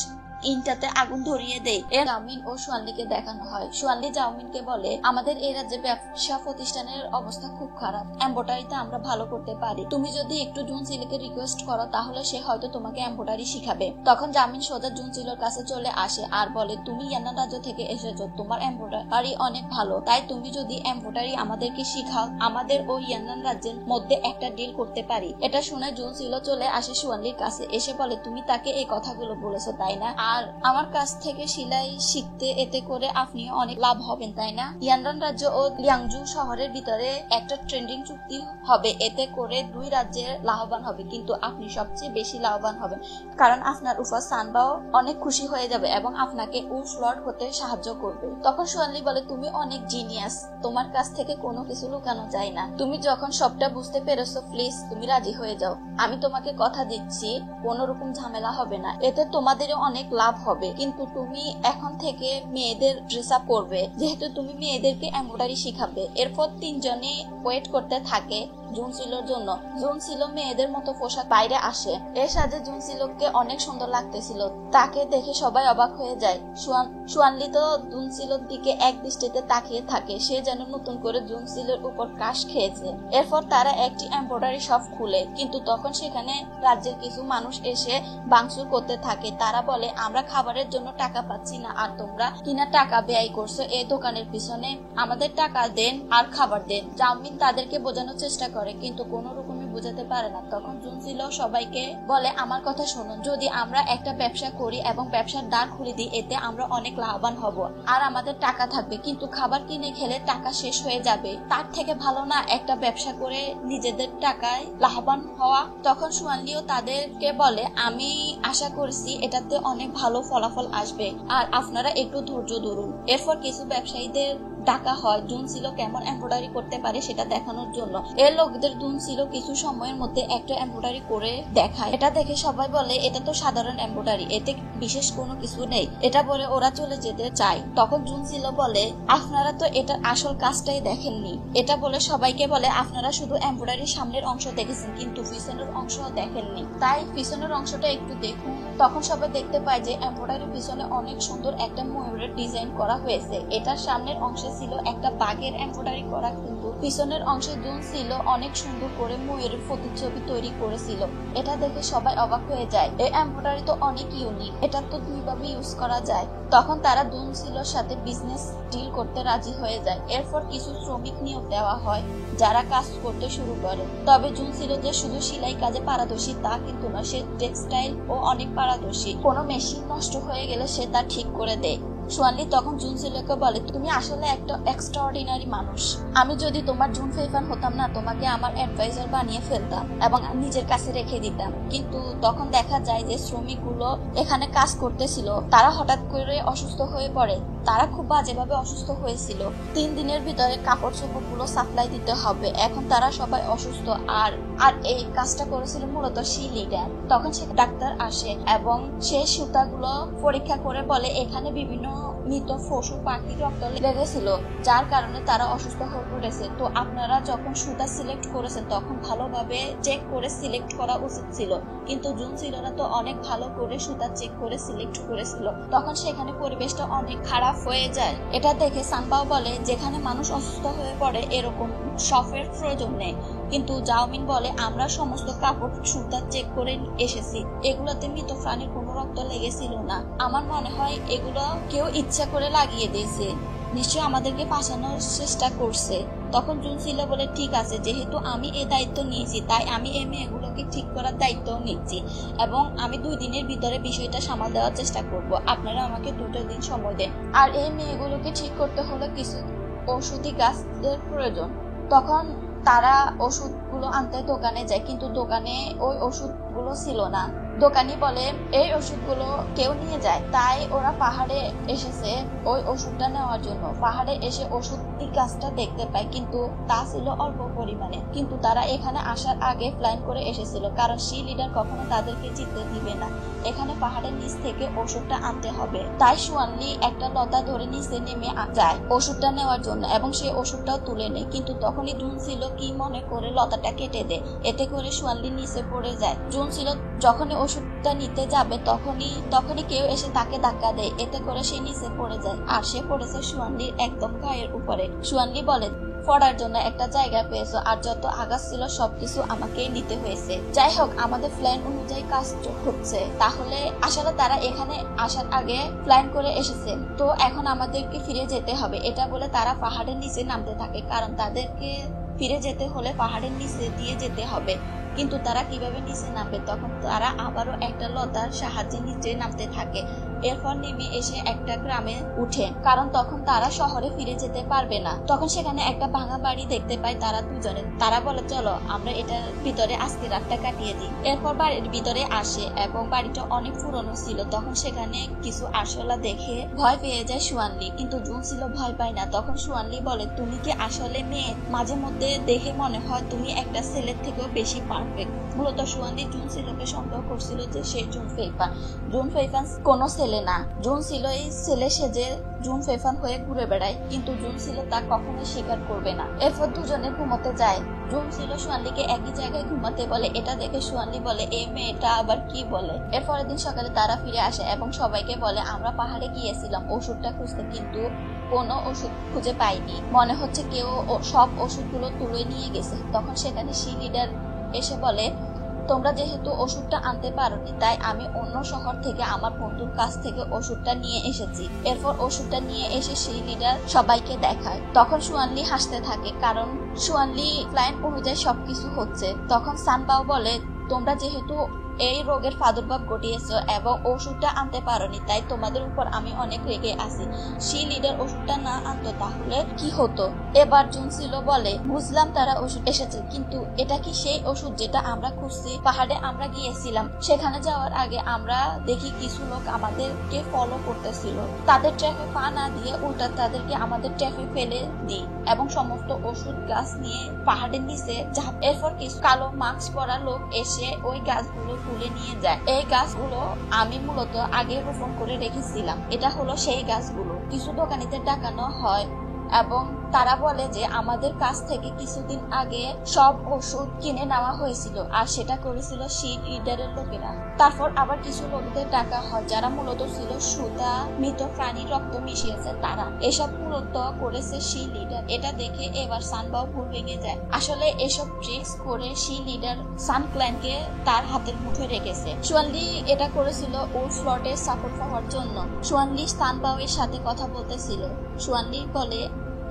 ইনটাতে আগুন ধরিয়ে দেয়। এর জাওমিন ও সুয়ানলিকে দেখানো হয়। সুয়ানলি জাওমিনকে বলে, আমাদের এই রাজ্যে ব্যবসা প্রতিষ্ঠানের অবস্থা খুব খারাপ, এমব্রয়ডারিতে আমরা ভালো করতে পারি, তুমি যদি একটু জুনসিলোকে রিকোয়েস্ট করো তাহলে সে হয়তো তোমাকে এমব্রয়ডারি শিখাবে। তখন জাওমিন সোজা জুনসিলোর কাছে চলে আসে আর বলে, তুমি ইয়ান্নান রাজ্য থেকে এসেছো, তোমার এমব্রয়ডারি অনেক ভালো, তাই তুমি যদি এমব্রয়ডারি আমাদেরকে শিখাও আমাদের ও ইয়ান্নান রাজ্যের মধ্যে একটা ডিল করতে পারি। এটা শুনে জুনসিলো চলে আসে সুয়ানলির কাছে, এসে বলে, তুমি তাকে এই কথাগুলো বলেছো তাই না? আর আমার কাছ থেকে সেলাই শিখতে এতে করে আপনি অনেক লাভ হবেন তাই না? ইয়ান্নান রাজ্য ও লিয়াংজু শহরের ভিতরে একটা ট্রেন্ডিং চুক্তি হবে, এতে করে 2 রাজ্যের লাভবান হবে, কিন্তু আপনি সবচেয়ে বেশি লাভবান হবেন, কারণ আপনার উপর সানবাও অনেক খুশি হয়ে যাবে এবং আপনাকে উলফ লর্ড হতে সাহায্য করবে। তখন সুয়ানলি বলে, তুমি অনেক জিনিয়াস, তোমার কাছ থেকে কোনো কিছু লুকানো যায় না, তুমি যখন সবটা বুঝতে পেরেছো প্লিজ তুমি রাজি হয়ে যাও। আমি তোমাকে কথা দিচ্ছি কোনো রকম ঝামেলা হবে না, এতে তোমাদেরও অনেক লাভ হবে, কিন্তু তুমি এখন থেকে মেয়েদের ড্রেস আপ করবে, যেহেতু তুমি মেয়েদেরকে এমব্রয়ডারি শিখাবে। এরপর 3 জনই ওয়েট করতে থাকে জুনসিলোর জন্য। জুনসিলো মেয়েদের মতো পোশাক বাইরে আসে। এর সাথে জুনসিলোকে অনেক সুন্দর লাগতেছিল, তাকে দেখে সবাই অবাক হয়ে যায়। সুয়ানলি তো জুনসিলোর দিকে এক দৃষ্টিতে তাকিয়ে থাকে, সে যেন নতুন করে জুনসিলোর উপর ক্রাশ খেয়েছে। এরপর তারা একটি এমব্রয়ডারি শপ খুলে, কিন্তু তখন সেখানে রাজ্যের কিছু মানুষ এসে ভাঙচুর করতে থাকে। তারা বলে, আমরা খাবারের জন্য টাকা পাচ্ছি না, আর তোমরা কিনা টাকা ব্যয় করছো এই দোকানের পিছনে, আমাদের টাকা দেন আর খাবার দেন। জাওমিন তাদেরকে বোঝানোর চেষ্টা করে, কিন্তু কোন রকমই বোঝাতে পারে না। তখন জুনসিলো সবাইকে বলে, আমার কথা শুনুন, যদি আমরা একটা ব্যবসা করি এবং ব্যবসার দ্বার খুলে দিই এতে আমরা অনেক লাভবান হব আর আমাদের টাকা থাকবে, কিন্তু খাবার কিনে খেলে টাকা শেষ হয়ে যাবে, তার থেকে ভালো না একটা ব্যবসা করে নিজেদের টাকায় লাভবান হওয়া? তখন সুয়ানলিও তাদেরকে বলে, আমি আশা করছি এটাতে অনেক ভালো ফলাফল আসবে আর আপনারা একটু ধৈর্য ধরুন। এরপর কিছু ব্যবসায়ীদের ডাকা হয় জুনসিলো কেমন এমব্রয়ডারি করতে পারে সেটা দেখানোর জন্য। এর লোকদের জুনসিলো কিছু সময়ের মধ্যে একটা এমব্রয়ডারি করে দেখায়। এটা দেখে সবাই বলে এটা তো সাধারণ এমব্রয়ডারি, এতে বিশেষ কোনো কিছু নেই। এটা বলে ওরা চলে যেতে চায়। তখন জুনসিলো বলে আপনারা তো এটার আসল কাজটাই দেখেননি। এটা বলে সবাইকে বলে আপনারা শুধু এমব্রয়ডারির সামনের অংশ দেখেছেন কিন্তু পিছনের অংশ দেখেননি, তাই পিছনের অংশটা একটু দেখুন। তখন সবাই দেখতে পায় যে এমব্রয়ডারির পিছনে অনেক সুন্দর একটা ময়ূরের ডিজাইন করা হয়েছে। এটার সামনের অংশে ছিল একটা বাঘের এমব্রয়ডারি করা, কিন্তু পিছনের অংশে জুনসিলো অনেক সুন্দর করে ময়ূরের প্রতিচ্ছবি তৈরি করেছিল। এটা দেখে সবাই অবাক হয়ে যায়, এই এমব্রয়ডারি তো অনেক ইউনিক, এটা তো দুইভাবে ইউজ করা যায়। তখন তারা জুনসিলোর সাথে বিজনেস ডিল করতে রাজি হয়ে যায়। এরপর কিছু শ্রমিক নিয়োগ দেওয়া হয় যারা কাজ করতে শুরু করে। তবে জুনসিলো যে শুধু সেলাই কাজে পারদর্শী তা কিন্তু না, সে টেক্সটাইল ও অনেক পারদর্শী। কোনো মেশিন নষ্ট হয়ে গেলে সে তা ঠিক করে দেয়। সোয়ানলি তখন জুনসিলোকে বলে তুমি আসলে একটা এক্সট্রাঅর্ডিনারি মানুষ। আমি যদি তোমার জুন ফেইফান হতাম না, তোমাকে আমার অ্যাডভাইজার বানিয়ে ফেলতাম এবং নিজের কাছে রেখে দিতাম। কিন্তু তখন দেখা যায় যে শ্রমিকগুলো এখানে কাজ করতেছিল তারা হঠাৎ করে অসুস্থ হয়ে পড়ে। তারা খুব বাজেভাবে অসুস্থ হয়েছিল। 3 দিনের ভিতরে কাপড় চোপড় গুলো সাপ্লাই দিতে হবে। এখন তারা সবাই অসুস্থ। আর এই কাজটা করেছিল মূলত সে লিডার। তখন সে ডাক্তার আসে এবং সে সুতাগুলো পরীক্ষা করে বলে এখানে বিভিন্ন মৃত পশু পাখির রক্ত লেগেছিল, যার কারণে তারা অসুস্থ হয়ে পড়েছে। তো আপনারা যখন সুতা সিলেক্ট করেছেন তখন ভালোভাবে চেক করে সিলেক্ট করা উচিত ছিল, কিন্তু জুনসিলোরা তো অনেক ভালো করে সুতা চেক করে সিলেক্ট করেছিল। তখন সেখানে পরিবেশটা অনেক খারাপ হয়ে যায়। এটা দেখে সানবাও বলে যেখানে মানুষ অসুস্থ হয়ে পড়ে এরকম শপের প্রয়োজন নেই। কিন্তু জাওমিন বলে আমরা সমস্ত কাপড় সুতা চেক করে এসেছি, এগুলোতে মৃত প্রাণীর কোনো রক্ত লেগেছিল না। আমার মনে হয় এগুলো কেউ ইচ্ছা করে লাগিয়ে দিয়েছে, নিশ্চয় আমাদেরকে ফাঁসানোর চেষ্টা করছে। তখন জুনসিলো বলে ঠিক আছে, যেহেতু আমি এই দায়িত্ব নিয়েছি তাই আমি এই মেয়েগুলোকে ঠিক করার দায়িত্ব নিচ্ছি এবং আমি 2 দিনের ভিতরে বিষয়টা সামাল দেওয়ার চেষ্টা করব। আপনারা আমাকে 2টা দিন সময় দেন। আর এই মেয়েগুলোকে ঠিক করতে হলে কিছু ঔষধি গাছের প্রয়োজন। তখন তারা ওষুধগুলো আনতে দোকানে যায়, কিন্তু দোকানে ওই ওষুধগুলো ছিল না। দোকানি বলে এই ওষুধগুলো কেউ নিয়ে যায়, তাই ওরা পাহাড়ে এসেছে ওই ওষুধটা নেওয়ার জন্য। পাহাড়ে এসে ওষুধি গাছটা দেখতে পায়, কিন্তু তা ছিল অল্প পরিমাণে। কিন্তু তারা এখানে আসার আগে প্ল্যান করে এসেছিল, কারণ সি লিডার কখনো তাদেরকে জিততে দিবে না। এখানে পাহাড়ের নিচ থেকে ওষুধটা আনতে হবে। তাই সোয়ানলি একটা লতা ধরে নিচে নেমে যায় ওষুধটা নেওয়ার জন্য এবং সে ওষুধটাও তুলে নেয়। কিন্তু তখনই জুনসিলো কি মনে করে লতাটা কেটে দেয়, এতে করে সোয়ানলি নিচে পড়ে যায়। জুনসিলো যখনই ওষুধটা নিতে যাবে তখনই কেউ এসে তাকে ধাক্কা দেয়, এতে করে সে নিচে পড়ে যায়। আর সে পড়েছে সোয়ানলির একদম গায়ের উপরে। সোয়ানলি বলে পড়ার জন্য একটা জায়গা পেয়েছো, আর যত আঘাত ছিল সবকিছু আমাকেই নিতে হয়েছে। যাই হোক, আমাদের প্ল্যান অনুযায়ী কাজ হচ্ছে। তাহলে আসলে তারা এখানে আসার আগে প্ল্যান করে এসেছে, তো এখন আমাদেরকে ফিরে যেতে হবে। এটা বলে তারা পাহাড়ের নিচে নামতে থাকে, কারণ তাদেরকে ফিরে যেতে হলে পাহাড়ের নিচে দিয়ে যেতে হবে। কিন্তু তারা কিভাবে নিচে নামবে? তখন তারা আবারও একটা লতার সাহায্যে নিচে নামতে থাকে। এরপর নেমে এসে একটা গ্রামে উঠে, কারণ তখন তারা শহরে ফিরে যেতে পারবে না। তখন সেখানে একটা ভাঙা বাড়ি দেখতে পায় তারা দুজনে। তারা বলে চলো আমরা এটার ভিতরে আজকে রাতটা কাটিয়ে দিই। এরপর বাড়ির ভিতরে আসে এবং বাড়িটা অনেক পুরনো ছিল। তখন সেখানে কিছু আরশোলা দেখে ভয় পেয়ে যায় সোয়ানলি, কিন্তু জুনসিলো ভয় পায় না। তখন সোয়ানলি বলে তুমি কি আসলে মেয়ে? মাঝে মধ্যে দেখে মনে হয় তুমি একটা ছেলের থেকেও বেশি পারফেক্ট। মূলত সোয়ানলি জুনসিলোকে সন্দেহ করছিল যে সে জুন ফেইফান। জুন ফেইফান কোনো ছেলে না। জুনসিলো এই ছেলে সেজে জুন ফেইফান হয়ে ঘুরে বেড়ায়, কিন্তু জুনসিলো তা কখনোই স্বীকার করবে না। এরপর দুজনে ঘুমোতে যায়। জুনসিলো সোয়ানলিকে একই জায়গায় ঘুমাতে বলে। এটা দেখে সোয়ানলি বলে এই মেয়েটা আবার কি বলে। এরপরের দিন সকালে তারা ফিরে আসে এবং সবাইকে বলে আমরা পাহাড়ে গিয়েছিলাম ওষুধটা খুঁজতে, কিন্তু কোনো ওষুধ খুঁজে পাইনি। মনে হচ্ছে কেউ সব ওষুধগুলো তুলে নিয়ে গেছে। তখন সেখানে সি লিডার এসে বলে তোমরা যেহেতু ওষুধটা আনতে পারোনি, তাই আমি অন্য শহর থেকে আমার বন্ধুর কাছ থেকে ওষুধটা নিয়ে এসেছি। এরপর ওষুধটা নিয়ে এসে সেই লিডার সবাইকে দেখায়। তখন সোয়ানলি হাসতে থাকে, কারণ সোয়ানলি প্ল্যান অনুযায়ী সবকিছু হচ্ছে। তখন সানবাও বলে তোমরা যেহেতু এই রোগের প্রাদুর্ভাব ঘটিয়েছো এবং ওষুধটা আনতে পারোনি, তাই তোমাদের উপর আমি অনেক রেগে আছি। সেই লিডার ওষুধটা না আনতো তাহলে কি হতো? এবার জুনসিলো বলে, বুঝলাম তারা ওষুধ এসেছে, কিন্তু এটা কি সেই ওষুধ যেটা আমরা খুঁজছি? পাহাড়ে আমরা গিয়েছিলাম, সেখানে যাওয়ার আগে আমরা দেখি কিছু লোক আমাদেরকে ফলো করতেছিল। তাদের ট্র্যাফে পা না দিয়ে উল্টা তাদেরকে আমাদের ট্র্যাফে ফেলে দিই এবং সমস্ত ওষুধ গাছ নিয়ে পাহাড়ের নিচে এরপর কিছু কালো মাস্ক পরা লোক এসে ওই গাছগুলো তুলে নিয়ে যায়। এই গাছগুলো আমি মূলত আগে রোপণ করে রেখেছিলাম। এটা হলো সেই গাছগুলো। কিছু দোকানিদের ডাকানো হয় এবং তারা বলে যে আমাদের কাছ থেকে কিছুদিন আগে সব ওষুধ কিনে নেওয়া হয়েছিল, আর সেটা করেছিল সেই লিডারের লোকেরা। তারপর আবার কিছু লোকদের ডাকা হয় যারা মূলত ছিল সুতা, মৃত প্রাণীর রক্ত মিশিয়েছে তারা। এসব মূলত করেছে সেই লিডার। এটা দেখে এবার সানবাও ভুল ভেঙে যায়। আসলে এসব ট্রিক্স করে সেই লিডার সান ক্ল্যানকে তার হাতের মুঠোয় রেখেছে। সুয়ানলি এটা করেছিল ওর ফ্লটে সাপোর্ট পাওয়ার জন্য। সুয়ানলি সানবাও এর সাথে কথা বলতেছিল। সুয়ানলি বলে,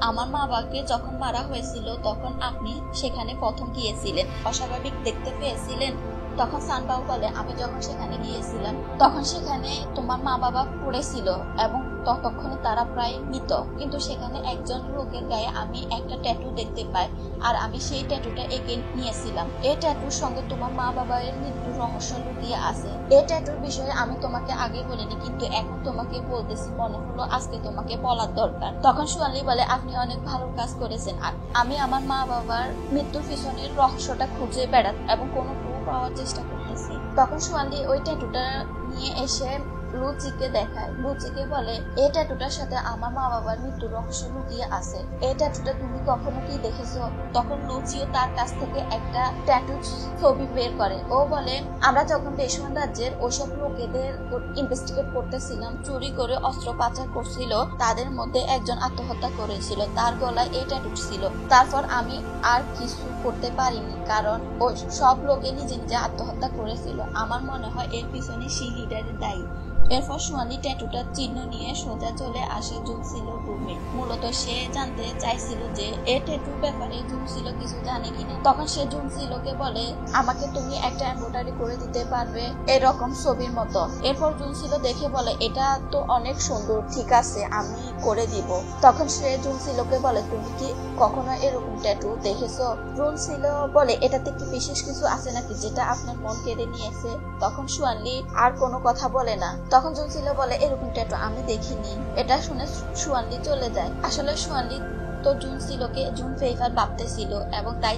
আমার মা বাবাকে যখন মারা হয়েছিল তখন আপনি সেখানে প্রথম গিয়েছিলেন, অস্বাভাবিক দেখতে পেয়েছিলেন। তখন সানবাও বলে, আমি যখন সেখানে গিয়েছিলাম তখন সেখানে তোমার মা বাবা পড়েছিল এবং ততক্ষণে তারা প্রায় মৃত, কিন্তু সেখানে একজন লোকের গায়ে আমি একটা ট্যাটু দেখতে পাই, আর আমি সেই ট্যাটুটা এঁকে নিয়েছিলাম। এই ট্যাটুর সঙ্গে তোমার মা বাবার মৃত্যুর রহস্য লুকিয়ে আছে। এই ট্যাটুর বিষয়ে আমি তোমাকে আগে বলিনি, কিন্তু এখন তোমাকে বলতেছি, মনে হলো আজকে তোমাকে বলার দরকার। তখন সুয়ানলি বলে, আপনি অনেক ভালো কাজ করেছেন, আর আমি আমার মা বাবার মৃত্যুর পিছনের রহস্যটা খুঁজে বেড়াত এবং কোনো পাওয়ার চেষ্টা করতেছি। তখন সুয়ানলি ওই ট্যাটুটা নিয়ে এসে লুচিকে দেখায়। লুচিকে বলে, এই ট্যাটুটার সাথে আমার মা বাবার মৃত্যুর রহস্য লুকিয়ে আছে। এই ট্যাটুটা তুমি কখনো কি দেখেছো? তখন লুচিও তার কাছ থেকে একটা ট্যাটু ছবি বের করে। ও বলে, আমরা যখন পেশোয়ান রাজ্যের ওসব লোকেদের ইনভেস্টিগেট করতেছিলাম, চুরি করে অস্ত্র পাচার করছিল, তাদের মধ্যে একজন আত্মহত্যা করেছিল, তার গলায় এই ট্যাটু ছিল। তারপর আমি আর কিছু করতে পারিনি, কারণ ওই সব লোকে নিজে নিজে আত্মহত্যা করেছিল। আমার মনে হয় এর পিছনে সেই লিডারের দায়ী। এরপর সুয়ানলি ট্যাটুটার চিহ্ন নিয়ে সোজা চলে আসে জুনসিলোর রুমে। মূলত সে জানতে চাইছিল যে এই ট্যাটুর ব্যাপারে জুনসিলো কিছু জানে কিনা। তখন সে জুনসিলোকে বলে, আমাকে তুমি একটা এমব্রয়ডারি করে দিতে পারবে এরকম ছবির মতো। এরপর জুনসিলো দেখে বলে, এটা তো অনেক সুন্দর, ঠিক আছে আমি করে দিব। তখন সে জুনসিলোকে বলে, তুমি কি কখনো এরকম ট্যাটু দেখেছো? জুনসিলো বলে, এটাতে কি বিশেষ কিছু আছে নাকি যেটা আপনার মন কেড়ে নিয়েছে? তখন সুয়ানলি আর কোনো কথা বলে না। তখন জুনসিলো বলে, এরকম ট্যাটু আমি দেখিনি। এটা শুনে সুয়ানলি চলে যায়। আসলে সুয়ানলি তো জুনসিলোকে জুন ফেইফার ভাবতেছিল এবং তাই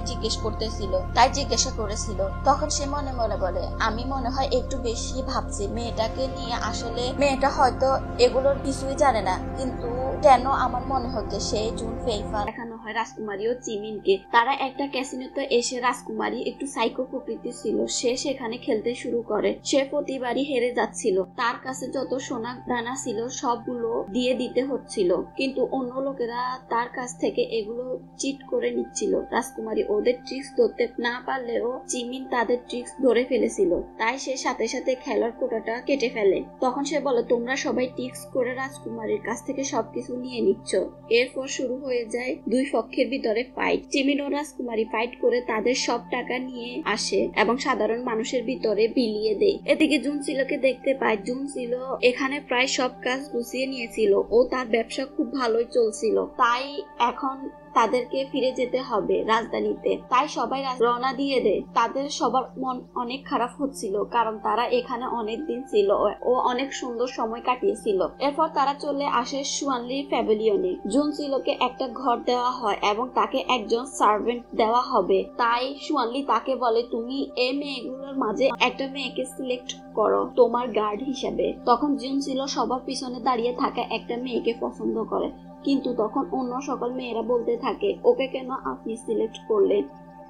জিজ্ঞাসা করেছিল। তখন সে মনে মনে বলে, আমি মনে হয় একটু বেশি ভাবছি মেয়েটাকে নিয়ে। আসলে মেয়েটা হয়তো এগুলোর কিছুই জানে না, কিন্তু কেন আমার মনে হচ্ছে সে জুন ফেইফার। দেখানো হয় রাজকুমারী ও চিমিনকে। তারা একটা ক্যাসিনোতে এসে, রাজকুমারী একটু সাইকো প্রকৃতির ছিল। সে সেখানে খেলতে শুরু করে। সে প্রতিবারই হেরে যাচ্ছিল। তার কাছে যত সোনা দানা ছিল সবগুলো দিয়ে দিতে হচ্ছিল, কিন্তু অন্য লোকেরা তার কাছ থেকে এগুলো চিট করে নিচ্ছিল। রাজকুমারী ওদের ট্রিক্স ধরতে না পারলেও চিমিন তাদের ট্রিক্স ধরে ফেলেছিল, তাই সে সাথে সাথে খেলার কোটাটা কেটে ফেলে। তখন সে বলে, তোমরা সবাই ট্রিক্স করে রাজকুমারীর কাছ থেকে সবকিছু নিয়ে নিচ্ছ। এরপর শুরু হয়ে যায় দুই পক্ষের ভিতরে ফাইট। চিমিন ও রাজকুমারী ফাইট করে তাদের সব টাকা নিয়ে আসে এবং সাধারণ মানুষের ভিতরে বিলিয়ে দেয়। এদিকে জুনসিলোকে দেখতে পায়। জুনসিলো এখানে প্রায় সব কাজ গুছিয়ে নিয়েছিল ও তার ব্যবসা খুব ভালোই চলছিল, তাই এখন তাদেরকে ফিরে যেতে হবে রাজধানীতে। তাই সবাই রওনা দিয়ে দেয়। তাদের সবার মন অনেক খারাপ হচ্ছিল, কারণ তারা এখানে অনেক দিন ছিল ও অনেক সুন্দর সময় কাটিয়েছিল। এরপর তারা চলে আসে সুয়ানলির প্যাভিলিয়নে। জুনসিলোকে একটা ঘর দেওয়া হয় এবং তাকে একজন সার্ভেন্ট দেওয়া হবে। তাই সুয়ানলি তাকে বলে, তুমি এই মেয়েগুলোর মাঝে একটা মেয়েকে সিলেক্ট করো তোমার গার্ড হিসেবে। তখন জুনসিলো সবার পিছনে দাঁড়িয়ে থাকা একটা মেয়েকে পছন্দ করে, কিন্তু তখন অন্য সকল মেয়েরা বলতে থাকে, ওকে কেন আপনি সিলেক্ট করলেন?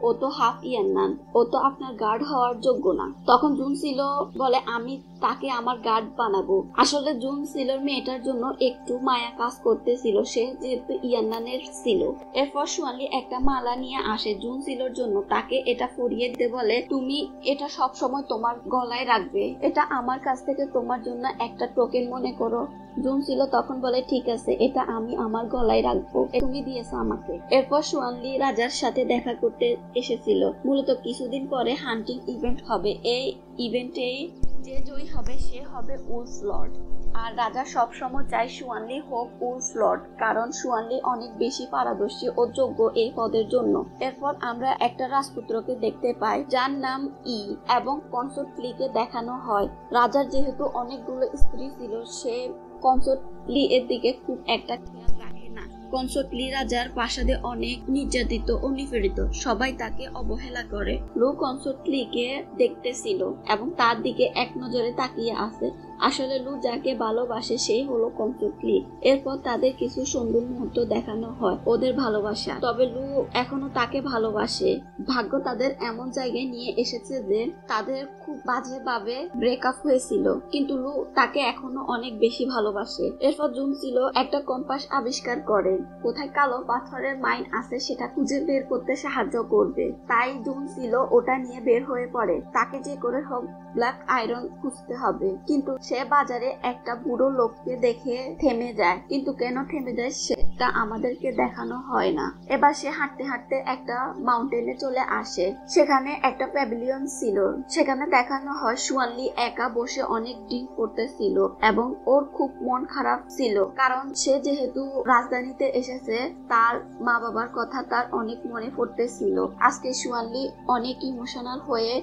ও তো হাফ ইয়ান্নান, ও তো আপনার গার্ড হওয়ার যোগ্য না। তখন জুনসিলো বলে, আমি তাকে আমার গার্ড বানাবো। আসলে জুন সিলোর মেয়েটার জন্য একটু মায়া কাজ করতেছিল, সে যেহেতু ইয়ান্নানের ছিল। এরপর সুয়ানলি একটা মালা নিয়ে আসে জুন সিলোর জন্য, তাকে এটা পরিয়ে দিতে বলে তুমি এটা সব সময় তোমার গলায় রাখবে, এটা আমার কাছ থেকে তোমার জন্য একটা টোকেন মনে করো। জুন ছিল তখন বলে ঠিক আছে, এটা আমি আমার গলায় রাখবো, তুমি দিয়েছো আমাকে। এরপর সুয়ানলি রাজার সাথে দেখা করতে এসেছিল। মূলত কিছুদিন পরে হান্টিং ইভেন্ট হবে, এই ইভেন্টে যে জয়ী হবে সে হবে উলফ লর্ড। আর রাজা সবসময় চায় সুয়ানলি হোক উলফ লর্ড, কারণ সুয়ানলি অনেক বেশি পারদর্শী ও যোগ্য এই পদের জন্য। এরপর আমরা একটা রাজপুত্রকে দেখতে পাই যার নাম ই এবং কনসোর্ট কে দেখানো হয়। রাজার যেহেতু অনেকগুলো স্ত্রী ছিল, সে কনসোর্ট এর দিকে খুব একটা খেয়াল রাখে না। কনসোর্ট রাজার প্রাসাদে অনেক নির্যাতিত ও নিপীড়িত, সবাই তাকে অবহেলা করে। লু কনসোর্ট কে দেখতেছিল এবং তার দিকে এক নজরে তাকিয়ে আছে। আসলে লু যাকে ভালোবাসে সেই হলো কনসোর্ট লি। এরপর তাদের কিছু সুন্দর মুহূর্ত দেখানো হয়, ওদের ভালোবাসা। তবে লু এখনো তাকে ভালোবাসে। ভাগ্য তাদের এমন জায়গায় নিয়ে এসেছে যে তাদের খুব বাজে ভাবে ব্রেকআপ হয়েছিল, কিন্তু লু তাকে এখনো অনেক বেশি ভালোবাসে। এরপর জুন ছিল একটা কম্পাস আবিষ্কার করে, কোথায় কালো পাথরের মাইন আছে সেটা খুঁজে বের করতে সাহায্য করবে। তাই জুন ছিল ওটা নিয়ে বের হয়ে পড়ে। তাকে যে করে হোক ব্ল্যাক আয়রন খুঁজতে হবে। কিন্তু সে বাজারে একটা বুড়ো লোককে দেখে থেমে যায়, কিন্তু কেন থেমে যায় সেটা আমাদেরকে দেখানো হয় না। এবার সে হাঁটতে হাঁটতে একটা মাউন্টেনে চলে আসে, সেখানে একটা প্যাভিলিয়ন ছিল। সেখানে দেখানো হয় সুয়ানলি একা বসে অনেক ড্রিঙ্ক করতেছিল এবং ওর খুব মন খারাপ ছিল, কারণ সে যেহেতু রাজধানীতে এসেছে তার মা বাবার কথা তার অনেক মনে পড়তেছিল। আজকে সুয়ানলি অনেক ইমোশনাল হয়ে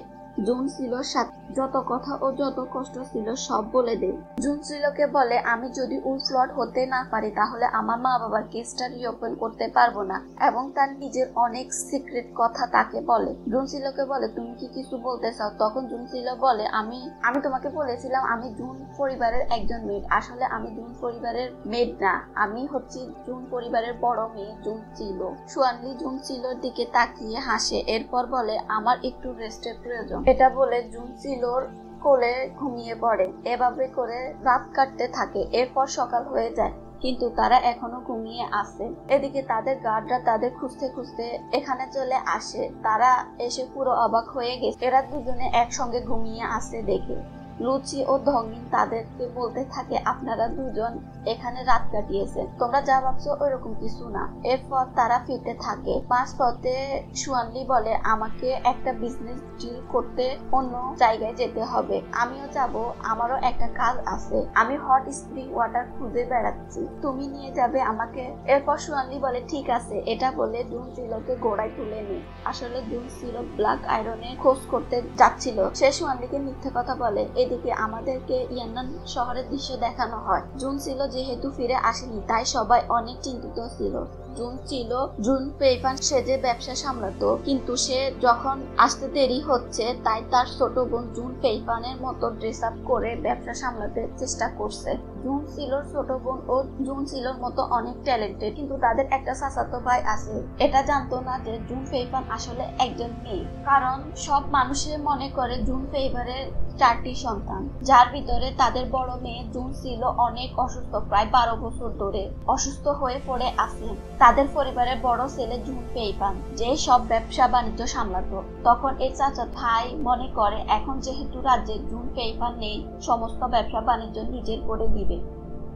জুন সিলোর সাথে যত কথা ও যত কষ্ট ছিল সব বলে দেয়। জুন সিলোকে বলে আমি যদি উলফ লর্ড হতে না পারি তাহলে আমার মা বাবার কেসটা রিওপেন করতে পারবো না, এবং তার নিজের অনেক সিক্রেট কথা তাকে বলে। জুন সিলোকে বলে তুমি কি কিছু বলতে চাও? তখন জুন সিলো বলে আমি তোমাকে বলেছিলাম আমি জুন পরিবারের একজন মেয়ে, আসলে আমি জুন পরিবারের মেয়ে না, আমি হচ্ছি জুন পরিবারের বড় মেয়ে জুন সিলো। সুয়ানলি জুন সিলোর দিকে তাকিয়ে হাসে, এরপর বলে আমার একটু রেস্টের প্রয়োজন। এটা বলে জুন সিলোর কোলে ঘুমিয়ে পড়ে। এভাবে করে রাত কাটতে থাকে। এরপর সকাল হয়ে যায়, কিন্তু তারা এখনো ঘুমিয়ে আছে। এদিকে তাদের গার্ডরা তাদের খুঁজতে খুঁজতে এখানে চলে আসে। তারা এসে পুরো অবাক হয়ে গেছে, এরা দুজনে একসঙ্গে ঘুমিয়ে আছে দেখে। লুচি ও ধঙ্গিন তাদেরকে বলতে থাকে আপনারা দুজন এখানে রাত কাটিয়েছেন, তোমরা যা ভাবছো ওইরকম কিছু না। এরপর তারা ফিরতে থাকে। মাঝপথে সুয়ানলি বলে আমাকে একটা বিজনেস ডিল করতে অন্য জায়গায় যেতে হবে, আমিও যাব, আমারও একটা কাজ আছে, আমি হট স্প্রিং ওয়াটার খুঁজে বেড়াচ্ছি, তুমি নিয়ে যাবে আমাকে? এরপর সুয়ানলি বলে ঠিক আছে। এটা বলে জুন সিলোকে ঘোড়ায় তুলে নেয়। আসলে জুন সিলো ব্ল্যাক আয়রনের খোঁজ করতে যাচ্ছিল। সে সুয়ানলিকে মিথ্যে কথা বলে। এদিকে আমাদেরকে ইয়ান্নান শহরের দৃশ্য দেখানো হয়। জুন সিলো যেহেতু ফিরে আসেনি তাই সবাই অনেক চিন্তিত ছিল। জুন ছিল জুন পেইপান সেজে ব্যবসা সামলাতো, কিন্তু সে যখন আসতে দেরি হচ্ছে তাই তার ছোট বোন জুন পেইপানের মতো ড্রেস আপ করে ব্যবসা সামলাতে চেষ্টা করছে। জুন সিলোর ছোট বোন ও জুন সিলোর মতো অনেক ট্যালেন্টেড, কিন্তু তাদের একটা চাচাতো ভাই আছে। এটা জানতো না যে জুন পেইপান আসলে একজন মেয়ে, কারণ সব মানুষের মনে করে জুন পেইপারের 4টি সন্তান, যার ভিতরে তাদের বড় মেয়ে জুন ছিল অনেক অসুস্থ, প্রায় 12 বছর ধরে অসুস্থ হয়ে পড়ে আছে। তাদের পরিবারের বড় ছেলে জুন পেইপান যে সব ব্যবসা বাণিজ্য সামলাতো। তখন এই চাচা ভাই মনে করে এখন যেহেতু রাজ্যে জুন পেইপান নেই, সমস্ত ব্যবসা বাণিজ্য নিজের করে দিবে।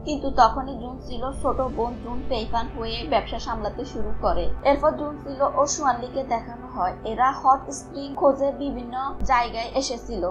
কিন্তু তখনই জুন ছিল ছোট বোন জুন পেইপান হয়ে ব্যবসা সামলাতে শুরু করে। এরপর জুন ছিল ও সুয়ানলিকে দেখানো হয় এরা হট স্প্রিং খোঁজে বিভিন্ন জায়গায় এসেছিল।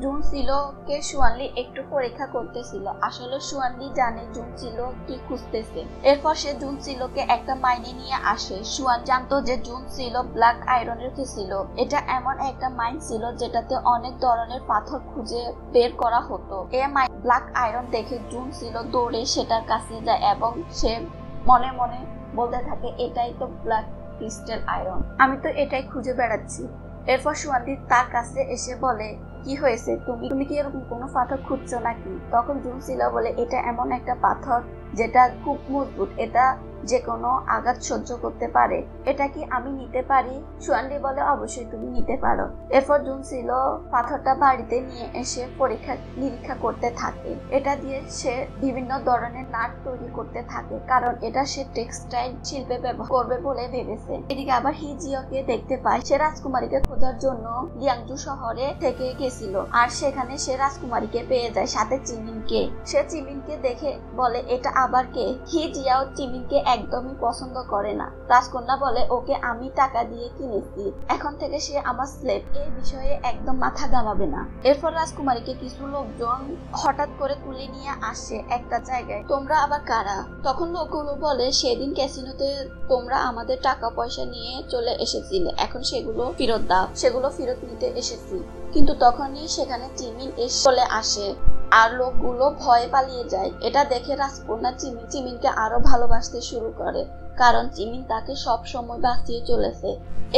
জুন সিলোকে সুয়ানলি একটু পরীক্ষা করতেছিল। আসলে সুয়ানলি জানে জুন সিলো কি খুঁজতেছে। এরপর সে জুন সিলোকে একটা মাইনে নিয়ে আসে। সুয়ান জানতো যে জুন সিলো ব্ল্যাক আয়রনের ছিল। এটা এমন একটা মাইন ছিল যেটাতে অনেক ধরনের পাথর খুঁজে বের করা হতো। এই মাইন ব্ল্যাক আয়রন দেখে জুন সিলো দৌড়ে সেটার কাছে যায় এবং সে মনে মনে বলতে থাকে এটাই তো ব্ল্যাক ক্রিস্টাল আয়রন, আমি তো এটাই খুঁজে বেড়াচ্ছি। এরপর সুয়ানলি তার কাছে এসে বলে কি হয়েছে, তুমি কি এরকম কোনো পাথর খুঁজছো নাকি? তখন জুন সিলো বলে এটা এমন একটা পাথর যেটা খুব মজবুত, এটা যে কোনো আঘাত সহ্য করতে পারে। এটা কি আমি নিতে পারি? সুয়ানলি বলে অবশ্যই তুমি নিতে পারো। এরপর জুনসিলো পাথরটা বাড়িতে নিয়ে এসে পরীক্ষা নিরীক্ষা করতে থাকে। এটা দিয়ে সে বিভিন্ন ধরনের নাট তৈরি করতে থাকে, কারণ এটা সে টেক্সটাইল শিল্পে ব্যবহার করবে বলে ভেবেছে। এদিকে আবার হিজিওকে দেখতে পায়। সে রাজকুমারীকে খোঁজার জন্য লিয়াংজু শহরে থেকে গেছিল, আর সেখানে সে রাজকুমারীকে পেয়ে যায়, সাথে চিমিনকে। সে চিমিনকে দেখে বলে এটা আবার কে? হিজিয়াও চিমিনকে একদমই পছন্দ করে না। রাজকন্যা বলে ওকে আমি টাকা দিয়ে কিনেছি, এখন থেকে সে আমার স্লেভ, এই বিষয়ে একদম মাথা ঘামাবে না। এরপর রাজকুমারীকে কিছু লোকজন হঠাৎ করে তুলে নিয়ে আসে একটা জায়গায়। তোমরা আবার কারা? তখন লোকগুলো বলে সেদিন ক্যাসিনোতে তোমরা আমাদের টাকা পয়সা নিয়ে চলে এসেছিলে, এখন সেগুলো ফেরত দাও। সেগুলো ফেরত নিতে এসেছি। কিন্তু তখনই সেখানে চিমিন চলে আসে, আর লোকগুলো ভয়ে পালিয়ে যায়। এটা দেখে রাজকন্যা চিমিনকে আরো ভালোবাসতে শুরু করে, কারণ চিমিন তাকে সব সময় বাঁচিয়ে চলেছে।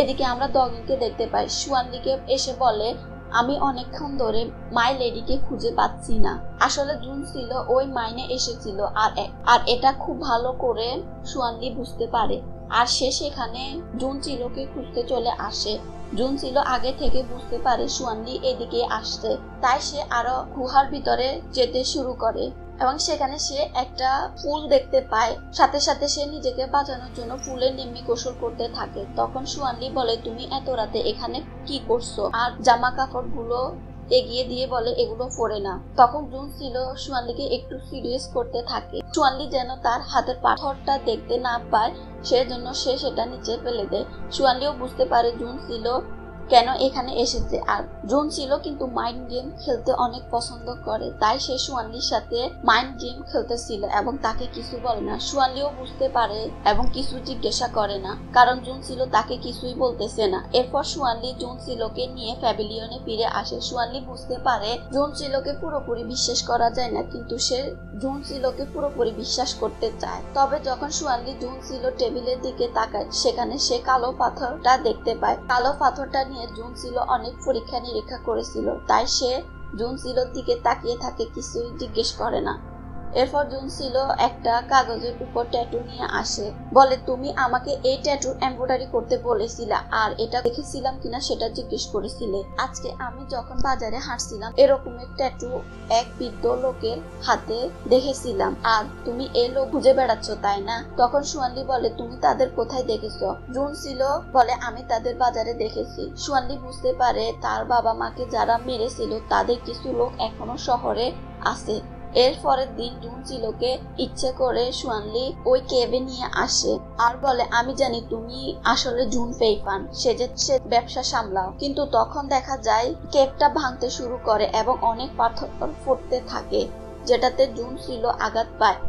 এদিকে আমরা দগিনকে দেখতে পাই। সুয়ানলিকে এসে বলে আমি অনেকক্ষণ ধরে মাই লেডিকে খুঁজে পাচ্ছি না। আসলে জুনসিলো ওই মাইনে এসেছিল, আর এটা খুব ভালো করে সুয়ানলি বুঝতে পারে, আর সে সেখানে জুনসিলোকে খুঁজতে চলে আসে। জুনসিলো আগে থেকে বুঝতে পারে সুয়ানলি এদিকে আসছে, তাই সে আরো গুহার ভিতরে যেতে শুরু করে এবং সেখানে সে একটা ফুল দেখতে পায়। সাথে সাথে সে নিজেকে বাঁচানোর জন্য ফুলের নেমে গোসল করতে থাকে। তখন সুয়ানলি বলে তুমি এত রাতে এখানে কি করছো? আর জামা কাপড় গুলো এগিয়ে দিয়ে বলে এগুলো পরে না। তখন জুনসিলো সুয়ানলিকে একটু সিরিয়াস করতে থাকে। সুয়ানলি যেন তার হাতের পাথরটা দেখতে না পায়, সেজন্য সে সেটা নিচে ফেলে দেয়। সুয়ানলিও বুঝতে পারে জুনসিলো কেন এখানে এসেছে, আর জুনসিলো কিন্তু মাইন্ড গেম খেলতে অনেক পছন্দ করে, তাই সে সুয়ানলির সাথে মাইন্ড গেম খেলতেছিল এবং তাকে কিছু বলে না। সুয়ানলিও বুঝতে পারে এবং কিছু জিজ্ঞাসা করে না, কারণ জুনসিলো তাকে কিছুই বলতেছে না। এরপর সুয়ানলি জুনসিলোকে নিয়ে প্যাভিলিয়নে ফিরে আসে। সুয়ানলি বুঝতে পারে জুনসিলোকে পুরোপুরি বিশ্বাস করা যায় না, কিন্তু সে জুনসিলোকে পুরোপুরি বিশ্বাস করতে চায়। তবে যখন সুয়ানলি জুনসিলো টেবিলের দিকে তাকায়, সেখানে সে কালো পাথরটা দেখতে পায়। কালো পাথরটা নিয়ে জুনসিলো অনেক পরীক্ষা নিরীক্ষা করেছিল, তাই সে জুনসিলোর দিকে তাকিয়ে থাকে, কিছুই জিজ্ঞেস করে না। এরপর জুনসিলো একটা কাগজের উপর ট্যাটু নিয়ে আসে, বলে তুমি আমাকে এই ট্যাটু এমব্রয়ডারি করতে বলেছিলা, আর এটা দেখেছিলাম কিনা সেটা জিজ্ঞেস করেছিলে। আজকে আমি যখন বাজারে হাঁটছিলাম এরকমের ট্যাটু এক বৃদ্ধ লোকের হাতে দেখেছিলাম, আর তুমি এই লোক খুঁজে বেড়াচ্ছ তাই না? তখন সুয়ানলি বলে তুমি তাদের কোথায় দেখেছো? জুনসিলো বলে আমি তাদের বাজারে দেখেছি। সুয়ানলি বুঝতে পারে তার বাবা মাকে যারা মেরেছিল তাদের কিছু লোক এখনো শহরে আছে। এর পরের দিন জুনসিলোকে ইচ্ছে করে সুয়ানলি ওই কেভে নিয়ে আসে, আর বলে আমি জানি তুমি আসলে জুন ফেইফান, সে ব্যবসা সামলাও। কিন্তু তখন দেখা যায় কেভটা ভাঙতে শুরু করে এবং অনেক পাথর ফুটতে থাকে, যেটাতে জুনসিলো আঘাত পায়।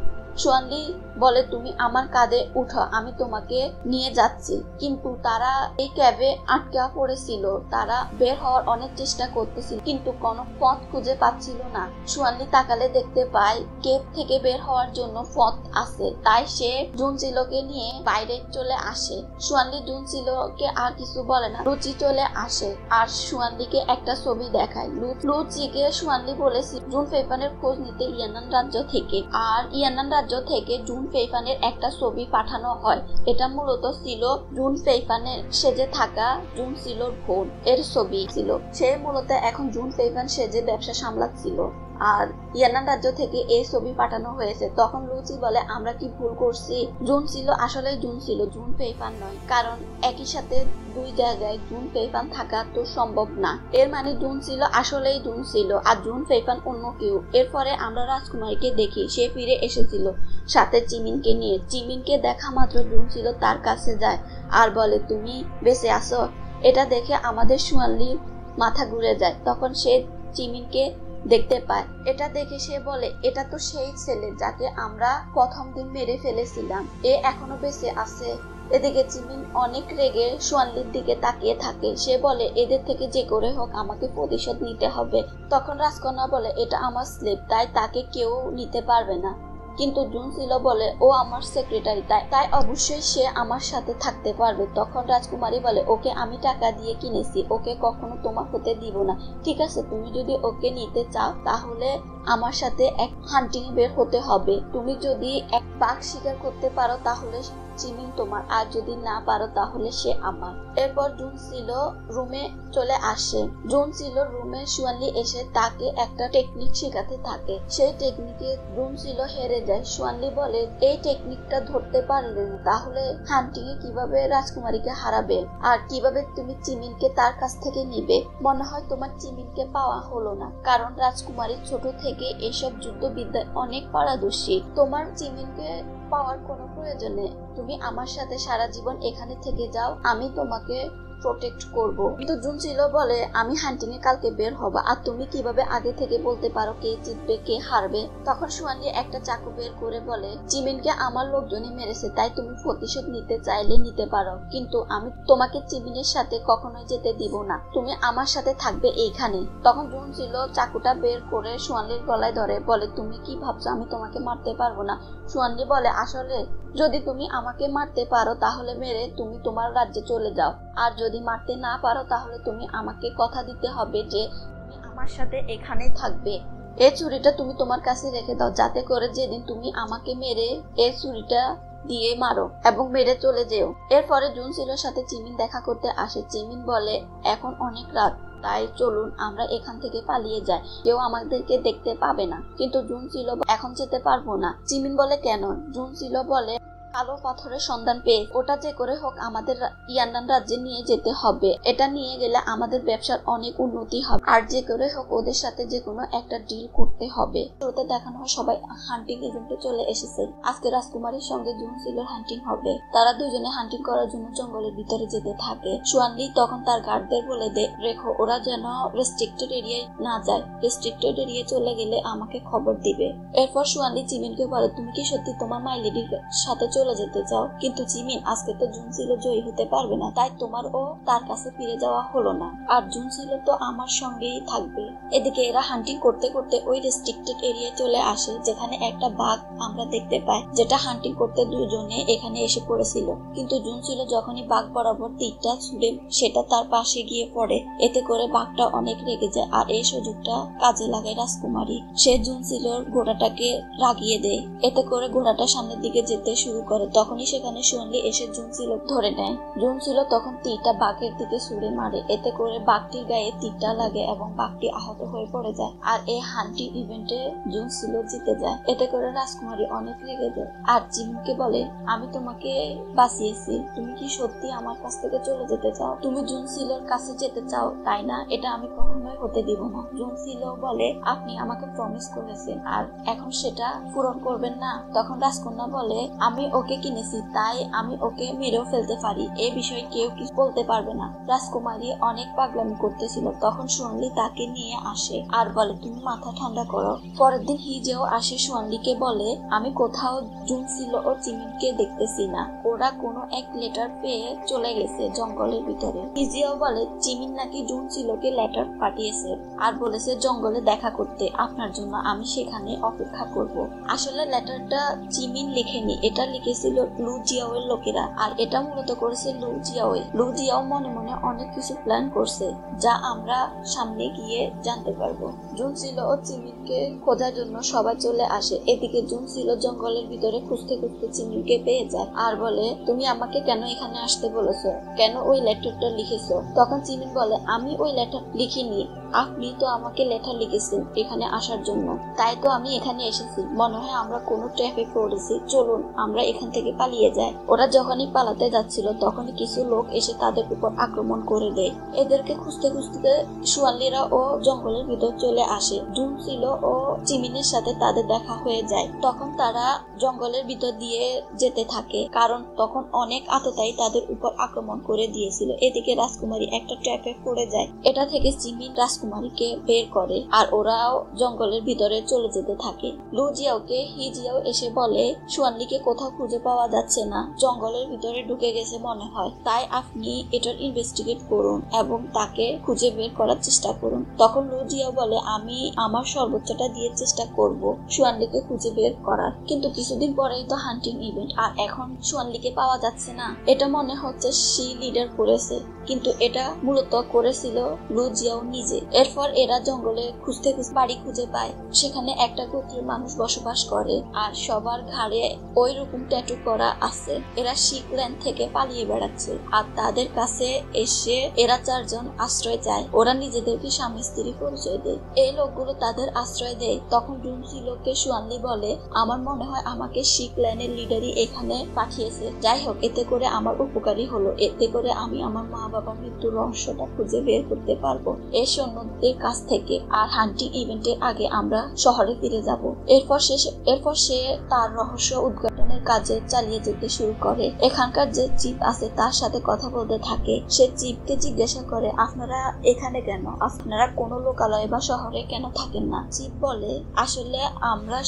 সুয়ানলি বলে তুমি আমার কাঁধে উঠো, আমি তোমাকে নিয়ে যাচ্ছি। কিন্তু তারা এই ক্যাবে আটকা পড়েছিল, তারা বের হওয়ার অনেক চেষ্টা করতেছিল, কিন্তু কোনো পথ খুঁজে পাচ্ছিল না। সুয়ানলি তাকালে দেখতে পায় কেভ থেকে বের হওয়ার জন্য পথ আছে, তাই সে জুনসিলোকে নিয়ে বাইরে চলে আসে। সুয়ানলি জুনসিলোকে আর কিছু বলে না, লুচি চলে আসে আর সুয়ানলিকে একটা ছবি দেখায়। লুচিকে সুয়ানলি বলেছে জুন ফেইফানের খোঁজ নিতে ইয়ানান রাজ্য থেকে, আর ইয়ানান রাজ্য থেকে জুন ফেইফানের একটা ছবি পাঠানো হয়। এটা মূলত ছিল জুন ফেইফানের সেজে থাকা জুনসিলোর বোন এর ছবি ছিল। সে মূলত এখন জুন ফেইফান সেজে ব্যবসা সামলাচ্ছিল, আর ইয়ানান রাজ্য থেকে এই ছবি পাঠানো হয়েছে। তখন লুচি বলে আমরা কি ভুল করছি? জুনসিলো আসলে জুনসিলো, জুন ফেইফান নয়, কারণ একই সাথে দুই জায়গায় জুন ফেইফান থাকা তো সম্ভব না। এর মানে জুনসিলো আসলেই জুনসিলো আর জুন ফেইফান অন্য কেউ। এরপরে আমরা রাজকুমারীকে দেখি, সে ফিরে এসেছিল সাথে চিমিনকে নিয়ে। চিমিনকে দেখা মাত্র জুনসিলো তার কাছে যায় আর বলে তুমি বেঁচে আছো? এটা দেখে আমাদের সুয়ানলির মাথা ঘুরে যায়। তখন সে চিমিনকে দেখতে পায়। এটা দেখে সে বলে এটা তো সেই ছেলে যাকে আমরা প্রথম দিন মেরে ফেলেছিলাম, এ এখনো বেঁচে আছে। এদিকে চিমিন অনেক রেগে সুয়ানলির দিকে তাকিয়ে থাকে। সে বলে এদের থেকে যে করে হোক আমাকে প্রতিশোধ নিতে হবে। তখন রাজকন্যা বলে এটা আমার স্লেভ, তাই তাকে কেউ নিতে পারবে না। কিন্তু জুনসিলো বলে ও আমার সেক্রেটারি, তাই অবশ্যই সে আমার সাথে থাকতে পারবে। তখন রাজকুমারী বলে ওকে আমি টাকা দিয়ে কিনেছি, ওকে কখনো তোমার হতে দিব না। ঠিক আছে, তুমি যদি ওকে নিতে চাও তাহলে আমার সাথে এক হান্টিং বের হতে হবে। তুমি যদি এক বাঘ শিকার করতে পারো তাহলে জিমিন তোমার, আর যদি না পারো তাহলে সে আমার। এরপর জুনসিলো রুমে চলে আসে। জুনসিলো রুমে সুয়ানলি এসে তাকে একটা টেকনিক শেখাতে থাকে। সেই টেকনিকে জুনসিলো হেরে যায়। সুয়ানলি বলে এই টেকনিকটা ধরতে পারলে না তাহলে হান্টিং এ কিভাবে রাজকুমারীকে হারাবে, আর কিভাবে তুমি চিমিনকে তার কাছ থেকে নিবে। মনে হয় তোমার চিমিনকে পাওয়া হলো না, কারণ রাজকুমারী ছোট থেকে এসব যুদ্ধবিদ্যায় অনেক পারদর্শী। তোমার চিমিনকে পাওয়ার কোনো প্রয়োজন নেই, তুমি আমার সাথে সারা জীবন এখানে থেকে যাও, আমি তোমাকে প্রোটেক্ট করব। কিন্তু জুনসিলো বলে আমি হান্টিং এ কালকে বের হব, আর তুমি কিভাবে আগে থেকে বলতে পারো কে জিতবে কে হারবে। তখন সুয়ানলি একটা চাকু বের করে বলে চিমিনকে আমার লোকজনই মেরেছে, তাই তুমি প্রতিশোধ নিতে চাইলে নিতে পারো, কিন্তু আমি তোমাকে চিমিনের সাথে কখনোই যেতে দিব না, তুমি আমার সাথে থাকবে এইখানে। তখন জুনসিলো চাকুটা বের করে সুয়ানলির গলায় ধরে বলে তুমি কি ভাবছো আমি তোমাকে মারতে পারবো না। সুয়ানলি বলে আসলে যদি তুমি আমাকে মারতে পারো তাহলে মেরে তুমি তোমার রাজ্যে চলে যাও, আর যদি মারতে না পারো তাহলে তুমি আমাকে কথা দিতে হবে যে তুমি আমার সাথে এখানেই থাকবে। এই ছুরিটা তুমি তোমার কাছে রেখে দাও, যাতে করে যেদিন তুমি আমাকে মেরে এই ছুরিটা দিয়ে মারো এবং মেরে চলে যেও। এরপরে জুনসিলোর সাথে চিমিন দেখা করতে আসে। চিমিন বলে এখন অনেক রাত, তাই চলুন আমরা এখান থেকে পালিয়ে যাই, কেউ আমাদেরকে দেখতে পাবে না। কিন্তু জুনসিলো এখন যেতে পারবো না। চিমিন বলে কেন? জুনসিলো বলে কালো পাথরের সন্ধান পেয়ে ওটা যে করে হোক আমাদের ইয়ান্নান রাজ্যে নিয়ে যেতে হবে। এটা নিয়ে গেলে আমাদের ব্যবসার অনেক উন্নতি হবে, আর যে করে হোক ওদের সাথে যে কোনো একটা ডিল করতে হবে। ওতে দেখানো হয় সবাই হান্টিং ইভেন্টে চলে এসেছে। আজকে রাজকুমারীর সঙ্গে জুনসিলোর হান্টিং হবে। তারা দুজনে হান্টিং করার জন্য জঙ্গলের ভিতরে যেতে থাকে। সুয়ানলি তখন তার গার্ডদের বলে রেখো ওরা যেন রেস্ট্রিক্টেড এরিয়ায় না যায়, রেস্ট্রিক্টেড এরিয়ায় চলে গেলে আমাকে খবর দিবে। এরপর সুয়ানলি চিমিনকে বলে তুমি কি সত্যি তোমার মাই লেডির সাথে চলে যেতে চাও? কিন্তু জিমিন আজকে তো জুনসিলো জয়ী হতে পারবে না, তাই তোমার ও তার কাছে ফিরে যাওয়া হলো না, আর জুনসিলো তো আমার সঙ্গেই থাকবে। এদিকে এরা হান্টিং করতে করতে ওই রেস্ট্রিক্টেড এরিয়ায় চলে আসে, যেখানে একটা বাঘ আমরা দেখতে পাই, যেটা হান্টিং করতে দুজনে এখানে এসে পড়েছিল। কিন্তু জুনসিলো যখনই বাঘ বরাবর তীরটা ছুড়ে সেটা তার পাশে গিয়ে পড়ে, এতে করে বাঘটা অনেক রেগে যায়। আর এই সুযোগটা কাজে লাগায় রাজকুমারী। সে জুনসিলোর ঘোড়াটাকে রাগিয়ে দেয়, এতে করে ঘোড়াটা সামনের দিকে যেতে শুরু করে। তখনই সেখানে সুয়ানলি এসে জুনসিলো ধরে নেয়। জুনসিলো তখন তীরটা বাঘের দিকে ছুড়ে মারে, এতে করে বাঘটির গায়ে তীরটা লাগে এবং বাঘটি আহত হয়ে পড়ে যায়। আর এই হান্টিং ইভেন্টে জুনসিলো জিতে যায়। এতে করে রাজকুমারী অনেক রেগে যায় আর জিমিনকে বলে আমি তোমাকে বাঁচিয়েছি, তুমি কি সত্যি আমার কাছ থেকে চলে যেতে চাও? তুমি জুনসিলোর কাছে যেতে চাও তাই না? এটা আমি কখনোই হতে দিব না। জুনসিলো বলে আপনি আমাকে প্রমিস করেছেন আর এখন সেটা পূরণ করবেন না? তখন রাজকন্যা বলে আমি ওকে কিনেছি, তাই আমি ওকে মেরেও ফেলতে পারি, এই বিষয়ে কেউ কিছু বলতে পারবে না। রাজকুমারী অনেক পাগলামি করতেছিল। তখন সুয়ানলি তাকে নিয়ে আসে আর বলে তুমি মাথা ঠান্ডা করো। পরের দিন হিজেও আসে, সুয়ানলিকে বলে আমি কোথাও জুনসিলো ও চিমিনকে দেখতেছি না, ওরা কোনো এক লেটার পেয়ে চলে গেছে জঙ্গলের ভিতরে। হিজেও বলে চিমিন নাকি জুনসিলোকে লেটার পাঠিয়েছে আর বলেছে জঙ্গলে দেখা করতে আপনার জন্য, আমি সেখানে অপেক্ষা করব। আসলে লেটারটা চিমিন লিখেনি, এটা লিখেছিল লু জিয়াওয়ের লোকেরা, আর এটা মূলত করেছে লু জিয়াওয়ে। লু জিয়াও মনে মনে অনেক কিছু প্ল্যান করছে, যা আমরা সামনে গিয়ে জানতে পারবো। জুনসিলো ও চিমিনকে খোঁজার জন্য সবাই চলে আসে। এদিকে জুনসিলো জঙ্গলের ভিতরে খুঁজতে খুঁজতে চিমিনকে পেয়ে যায় আর বলে তুমি আমাকে কেন এখানে আসতে বলেছো, কেন ওই লেটারটা লিখেছো? তখন চিমিন বলে আমি ওই লেটার লিখিনি, আপনি তো আমাকে লেটার লিখেছেন এখানে আসার জন্য, তাই তো আমি এখানে এসেছি। মনে হয় আমরা কোনো ট্র্যাপে পড়েছি, চলুন আমরা এখান থেকে পালিয়ে যাই। ওরা যখনই পালাতে যাচ্ছিল তখনই কিছু লোক এসে তাদের উপর আক্রমণ করে দেয়। এদেরকে খুঁজতে খুঁজতে সুয়ানলিরা ও জঙ্গলের ভিতর চলে আসে। জুনসিলো ও চিমিনের সাথে তাদের দেখা হয়ে যায়। তখন তারা জঙ্গলের ভিতর দিয়ে যেতে থাকে, কারণ তখন অনেক আততায়ী তাদের উপর আক্রমণ করে দিয়েছিল। এদিকে রাজকুমারী একটা ট্র্যাপে পড়ে যায়। এটা থেকে চিমিন রাজকুমারীকে বের করে আর ওরাও জঙ্গলের ভিতরে চলে যেতে থাকে। লু জিয়াওকে হি জিয়াও এসে বলে সুয়ানলিকে কোথাও খুঁজে পাওয়া যাচ্ছে না, জঙ্গলের ভিতরে ঢুকে গেছে মনে হয়, তাই আপনি এটার ইনভেস্টিগেট করুন এবং তাকে খুঁজে বের করার চেষ্টা করুন। তখন লু জিয়াও বলে আমি আমার সর্বোচ্চটা দিয়ে চেষ্টা করব সুয়ানলিকে খুঁজে বের করার, কিন্তু কিছুদিন পরেই তো হান্টিং ইভেন্ট আর এখন সুয়ানলিকে পাওয়া যাচ্ছে না। এটা মনে হচ্ছে সি লিডার করেছে, কিন্তু এটা মূলত করেছিল লু জিয়াও নিজে। এরপর এরা জঙ্গলে খুঁজতে খুঁজতে বাড়ি খুঁজে পায়, সেখানে একটা গোত্রের মানুষ বসবাস করে আর সবার ঘাড়ে ওই রকম ট্যাটু করা আছে। এরা শিকল্যান্ড থেকে পালিয়ে বেড়াচ্ছে আর তাদের কাছে এসে এরা 4 জন আশ্রয় চায়। ওরা নিজেদেরকে স্বামী স্ত্রী পরিচয় দেয়। এই লোকগুলো তাদের আশ্রয় দেয়। তখন জুনসিলোকে সুয়ানলি বলে আমার মনে হয় আমাকে শিকল্যান্ডের লিডারই এখানে পাঠিয়েছে। যাই হোক, এতে করে আমার উপকারী হলো, এতে করে আমি আমার মা বাবার মৃত্যুর রহস্যটা খুঁজে বের করতে পারবো এই সৈন্যদের কাছ থেকে। আর হান্টিং ইভেন্টের আগে আমরা শহরে ফিরে যাব। এরপর সে তার রহস্য উদ্ঘাটনের কাজে চালিয়ে যেতে শুরু করে। এখানকার যে চিফ আছে তার সাথে কথা বলতে থাকে। সে চিফকে জিজ্ঞাসা করে আপনারা এখানে কেন, আপনারা কোনো লোকালয়ে বা শহরে কেন থাকেন না? চিফ বলে আসলে আমরা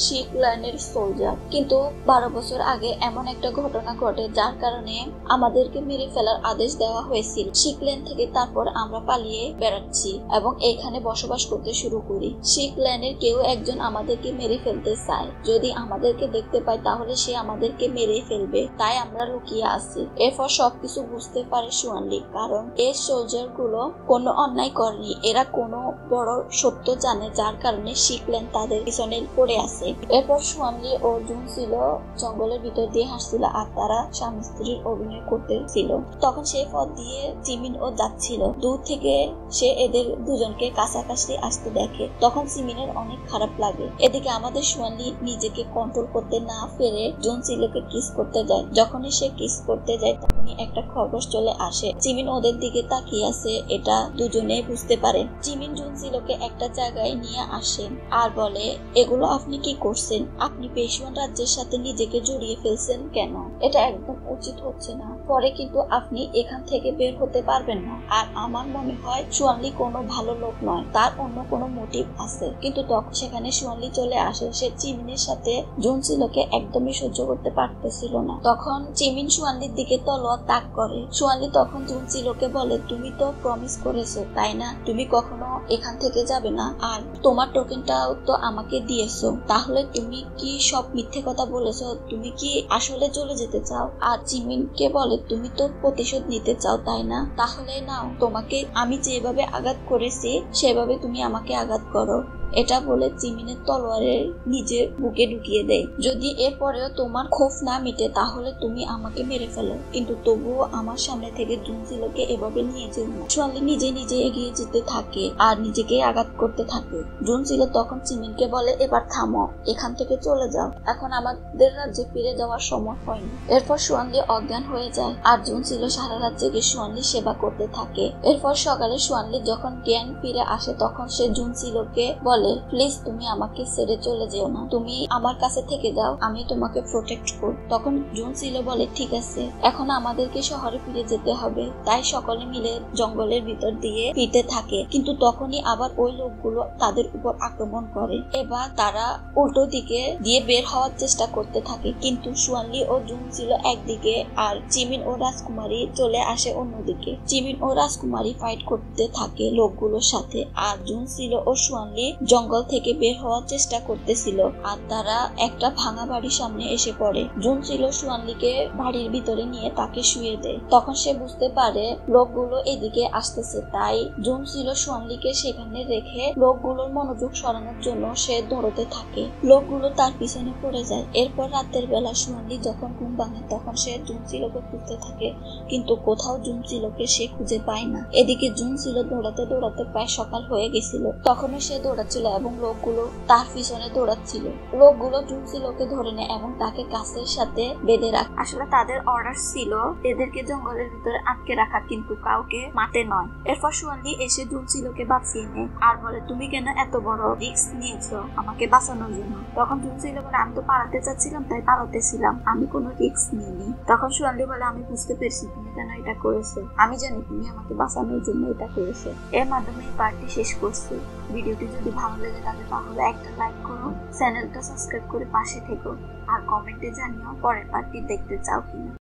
শিকল্যান্ডের সোলজার, কিন্তু 12 বছর আগে এমন একটা ঘটনা ঘটে যার কারণে আমাদেরকে মেরে ফেলার আদেশ দেওয়া হয়েছিল শিকল্যান্ড থেকে। তারপর আমরা পালিয়ে বেড়াচ্ছি এবং এখানে বসবাস করতে শুরু করি। শিকল্যান্ডের কেউ একজন আমাদেরকে মেরে ফেলতে চায়, যদি আমাদেরকে দেখতে পায় তাহলে সে আমাদেরকে মেরে ফেলবে, তাই আমরা লুকিয়ে আছি। এরপর সবকিছু বুঝতে পারে সুয়ানলি, কারণ এই সোলজার গুলো কোনো অন্যায় করেনি, এরা কোনো বড় সত্য জানে যার কারণে শিকল্যান্ড তাদের পিছনে পড়ে আছে। এরপর সুয়ানলি ও জুনসিলো জঙ্গলের ভিতর দিয়ে হাসছিল আর তারা স্বামী স্ত্রীর অভিনয় করতেছিল। তখন সেই পথ দিয়ে জিমিন ও যাচ্ছিল। দূর থেকে সে এদের দুজনকে কাছাকাছি আসতে দেখে। তখন জিমিনের অনেক খারাপ লাগে। এদিকে আমাদের সুয়ানলি নিজেকে কন্ট্রোল করতে না পেরে জুনসিলোকে কিস করতে যায়। যখনই সে কিস করতে যায় তখনই একটা খরগোশ চলে আসে। জিমিন ওদের দিকে তাকিয়ে আছে, এটা দুজনে বুঝতে পারে। জিমিন জুনসিলোকে একটা জায়গায় নিয়ে আসেন আর বলে এগুলো আপনি কি করছেন? আপনি পেশওয়ান রাজ্যের সাথে নিজেকে জড়িয়ে ফেলছেন কেন? এটা একদম উচিত হচ্ছে না। পরে কিন্তু আপনি এখান থেকে বের হতে পারবেন না। আর আমার মনে হয় সুয়ানলি কোনো ভালো লোক নয়, তার অন্য কোনো মোটিভ আছে। কিন্তু তখন সেখানে সুয়ানলি চলে আসে। সে চিমিনের সাথে জুনসিলোকে একদমই সহ্য করতে পারতেছিল না। তখন চিমিন সুয়ানলির দিকে তলোয়ার তাক করে। সুয়ানলি তখন জুনসিলোকে বলে তুমি তো প্রমিস করেছো তাই না, তুমি কখনো এখান থেকে যাবে না, আর তোমার টোকেনটাও তো আমাকে দিয়েছো, তাহলে তুমি কি সব মিথ্যে কথা বলেছো? তুমি কি আসলে চলে যেতে চাও? আর চিমিনকে বলে তুমি তো প্রতিশোধ নিতে চাও তাই না, তাহলে নাও, তোমাকে আমি যেভাবে আঘাত করেছি সেভাবে তুমি আমাকে আঘাত করো। এটা বলে চিমিনের তলোয়ারের নিজের বুকে ঢুকিয়ে দেয়। যদি এরপরেও তোমার ক্ষোভ না মিটে তাহলে তুমি আমাকে মেরে ফেলো, কিন্তু তবুও আমার সামনে থেকে জুনসিলোকে এভাবে নিয়ে যেও না। সুয়ানলি নিজে নিজে এগিয়ে যেতে থাকে আর নিজেকে আঘাত করতে থাকে। জুনসিলো তখন চিমিনকে বলে এবার থামো, এখান থেকে চলে যাও, এখন আমাদের রাজ্যে ফিরে যাওয়ার সময় হয়নি। এরপর সুয়ানলি অজ্ঞান হয়ে যায় আর জুনসিলো সারা রাত জেগে সুয়ানলি সেবা করতে থাকে। এরপর সকালে সুয়ানলি যখন জ্ঞান ফিরে আসে তখন সে জুনসিলোকে বলে প্লিজ তুমি আমাকে ছেড়ে চলে যেও না, তুমি আমার কাছে থেকে যাও, আমি তোমাকে প্রোটেক্ট করব। তখন জুনসিলো বলে ঠিক আছে, এখন আমাদেরকে শহরে ফিরে যেতে হবে। তাই সকলে মিলে জঙ্গলের ভিতর দিয়ে ফিরতে থাকে, কিন্তু তখনই আবার ওই লোকগুলো তাদের উপর আক্রমণ করে। এবার তারা উল্টো দিকে দিয়ে বের হওয়ার চেষ্টা করতে থাকে, কিন্তু সুয়ানলি ও জুনসিলো একদিকে আর চিমিন ও রাজকুমারী চলে আসে অন্যদিকে। চিমিন ও রাজকুমারী ফাইট করতে থাকে লোকগুলোর সাথে আর জুনসিলো ও সুয়ানলি জঙ্গল থেকে বের হওয়ার চেষ্টা করতেছিল আর তারা একটা ভাঙা বাড়ির সামনে এসে পড়ে। জুনসিলো সুয়ানলিকে বাড়ির ভিতরে নিয়ে তাকে শুয়ে দেয়। তখন সে বুঝতে পারে লোকগুলো এদিকে আসতেছে, তাই জুনসিলো সুয়ানলিকে সেখানে রেখে লোকগুলোর মনোযোগ সরানোর জন্য সে দৌড়তে থাকে। লোকগুলো তার পিছনে পড়ে যায়। এরপর রাতের বেলা সুয়ানলি যখন ঘুম ভাঙে তখন সে জুনসিলোকে খুঁজতে থাকে, কিন্তু কোথাও জুনসিলোকে সে খুঁজে পায় না। এদিকে জুনসিলো দৌড়াতে দৌড়াতে প্রায় সকাল হয়ে গেছিল। তখনও সে দৌড়াচ্ছিল করছিল এবং লোকগুলো তার পিছনে দৌড়াচ্ছিল। লোকগুলো জুনসিলোকে ধরে নেয় এবং তাকে গাছের সাথে বেঁধে রাখে। আসলে তাদের অর্ডার ছিল এদেরকে জঙ্গলের ভিতরে আটকে রাখা, কিন্তু কাউকে মারতে নয়। এরপর সুয়ানলি এসে জুনসিলোকে বাঁচিয়ে নেয় আর বলে, তুমি কেন এত বড় রিস্ক নিয়েছো আমাকে বাঁচানোর জন্য? তখন জুনসিলো বলে, আমি তো পালাতে চাচ্ছিলাম তাই পালাতেছিলাম, আমি কোনো রিস্ক নিইনি। তখন সুয়ানলি বলে, আমি বুঝতে পেরেছি তুমি কেন এটা করেছো, আমি জানি তুমি আমাকে বাঁচানোর জন্য এটা করেছো। এর মাধ্যমে এই পার্টটি শেষ করছি। ভিডিওটি যদি ভালো লেগে থাকে তাহলে একটা লাইক করো, চ্যানেলটা সাবস্ক্রাইব করে পাশে থেকো আর কমেন্টে জানিও পরের পার্টটি দেখতে চাও কিনা।